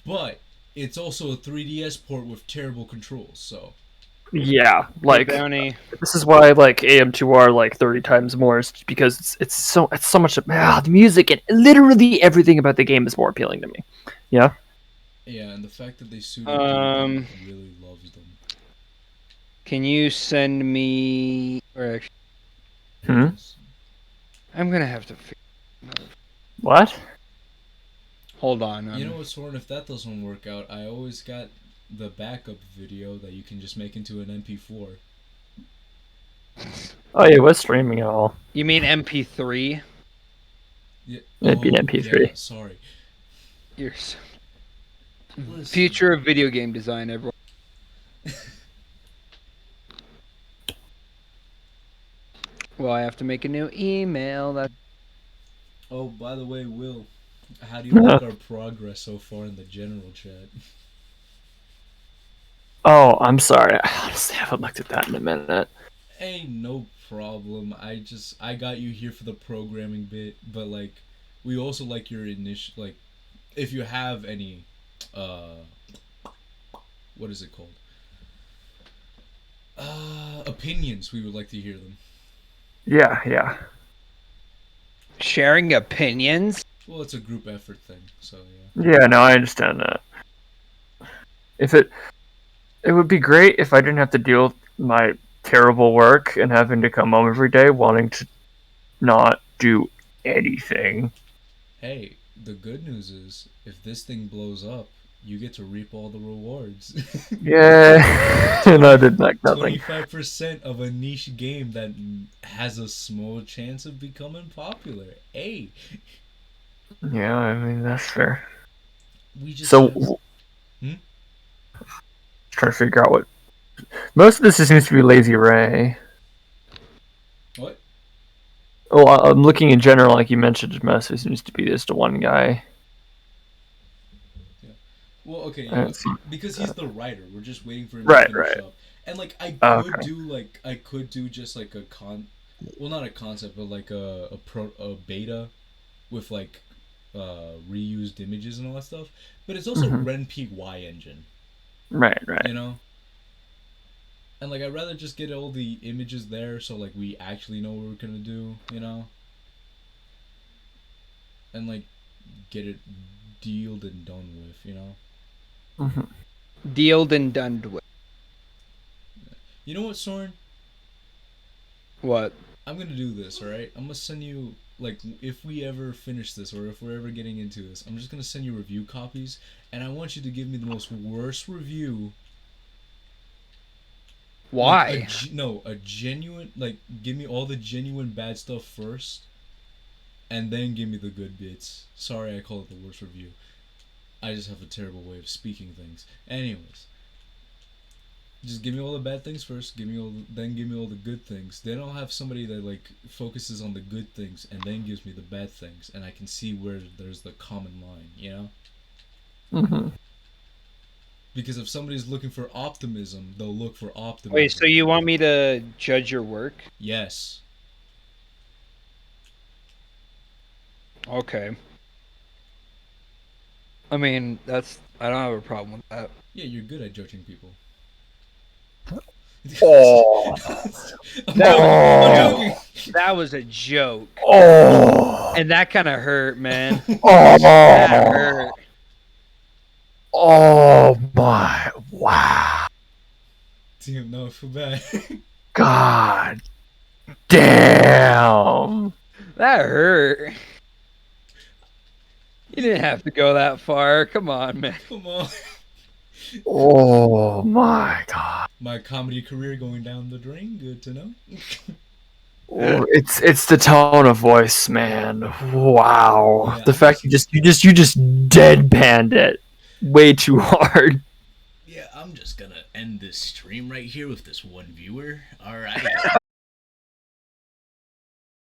but it's also a 3DS port with terrible controls. So Yeah, Hey, like Bounty. this is why I like AM2R like 30 times more, is because it's so much. The music and literally everything about the game is more appealing to me. Yeah. yeah, and the fact that they sued a dude that like really loves them. Can you send me? Or actually, Hmm. I'm gonna have to. What? Hold on. You know what, Soren? If that doesn't work out, I always got the backup video that you can just make into an MP4. Oh, yeah, it was streaming at all. You mean MP3? Yeah. It'd be an Oh, MP3. yeah. Sorry. Your Listen. future of video game design, everyone. Well, I have to make a new email. That Oh, by the way, Will, how do you like our progress so far in the general chat? Oh, I'm sorry. I honestly haven't looked at that in a minute. Hey, no problem. I got you here for the programming bit, but like, we also like your initial like, if you have any, uh, what is it called? Opinions. We would like to hear them. Yeah. sharing opinions. Well, it's a group effort thing, so Yeah, no, I understand that. If it would be great if I didn't have to deal with my terrible work and having to come home every day wanting to not do anything. hey, the good news is if this thing blows up, you get to reap all the rewards. Yeah, and I did like nothing. 25% of a niche game that has a small chance of becoming popular. Hey, Yeah, I mean that's fair. we just So, have... Hmm? trying to figure out what most of this seems to be Lazy Ray. What? Oh, I'm looking in general, like you mentioned, most of it seems to be just one guy. Well, okay, I yeah, don't see because he's the writer. We're just waiting for him to Right. finish up. And like, Okay. I could do just like well, not a concept, but like a beta with like reused images and all that stuff. But it's also Mhm. Renpeak Y engine, Right. you know. And like, I'd rather just get all the images there, so like we actually know what we're gonna do, you know. And like, get it dealed and done with, you know. Mhm. Dealed and done with. You know what, Soren? What? I'm gonna do this, alright? I'm gonna send you, like, if we ever finish this, or if we're ever getting into this, I'm just gonna send you review copies, and I want you to give me the most worst review. Why? Like, a genuine, like, give me all the genuine bad stuff first, and then give me the good bits. Sorry I call it the worst review. I just have a terrible way of speaking things. Anyways. Just give me all the bad things first. Then give me all the good things. Then I'll have somebody that like focuses on the good things and then gives me the bad things, and I can see where there's the common line. You know. Mhm. Because if somebody's looking for optimism, they'll look for optimism. Wait, so you want me to judge your work? Yes. Okay. I mean, I don't have a problem with that. Yeah, you're good at judging people. Oh. I'm joking. That was a joke, Oh. and that kind of hurt, man. Oh. That hurt. Oh my! Wow! Damn, no, I feel bad. God damn! That hurt. You didn't have to go that far. Come on, man. Come on. Oh my God! My comedy career going down the drain. Good to know. Oh, it's the tone of voice, man. Wow! Yeah, The fact you just deadpanned it way too hard. Yeah, I'm just gonna end this stream right here with this one viewer. Alright.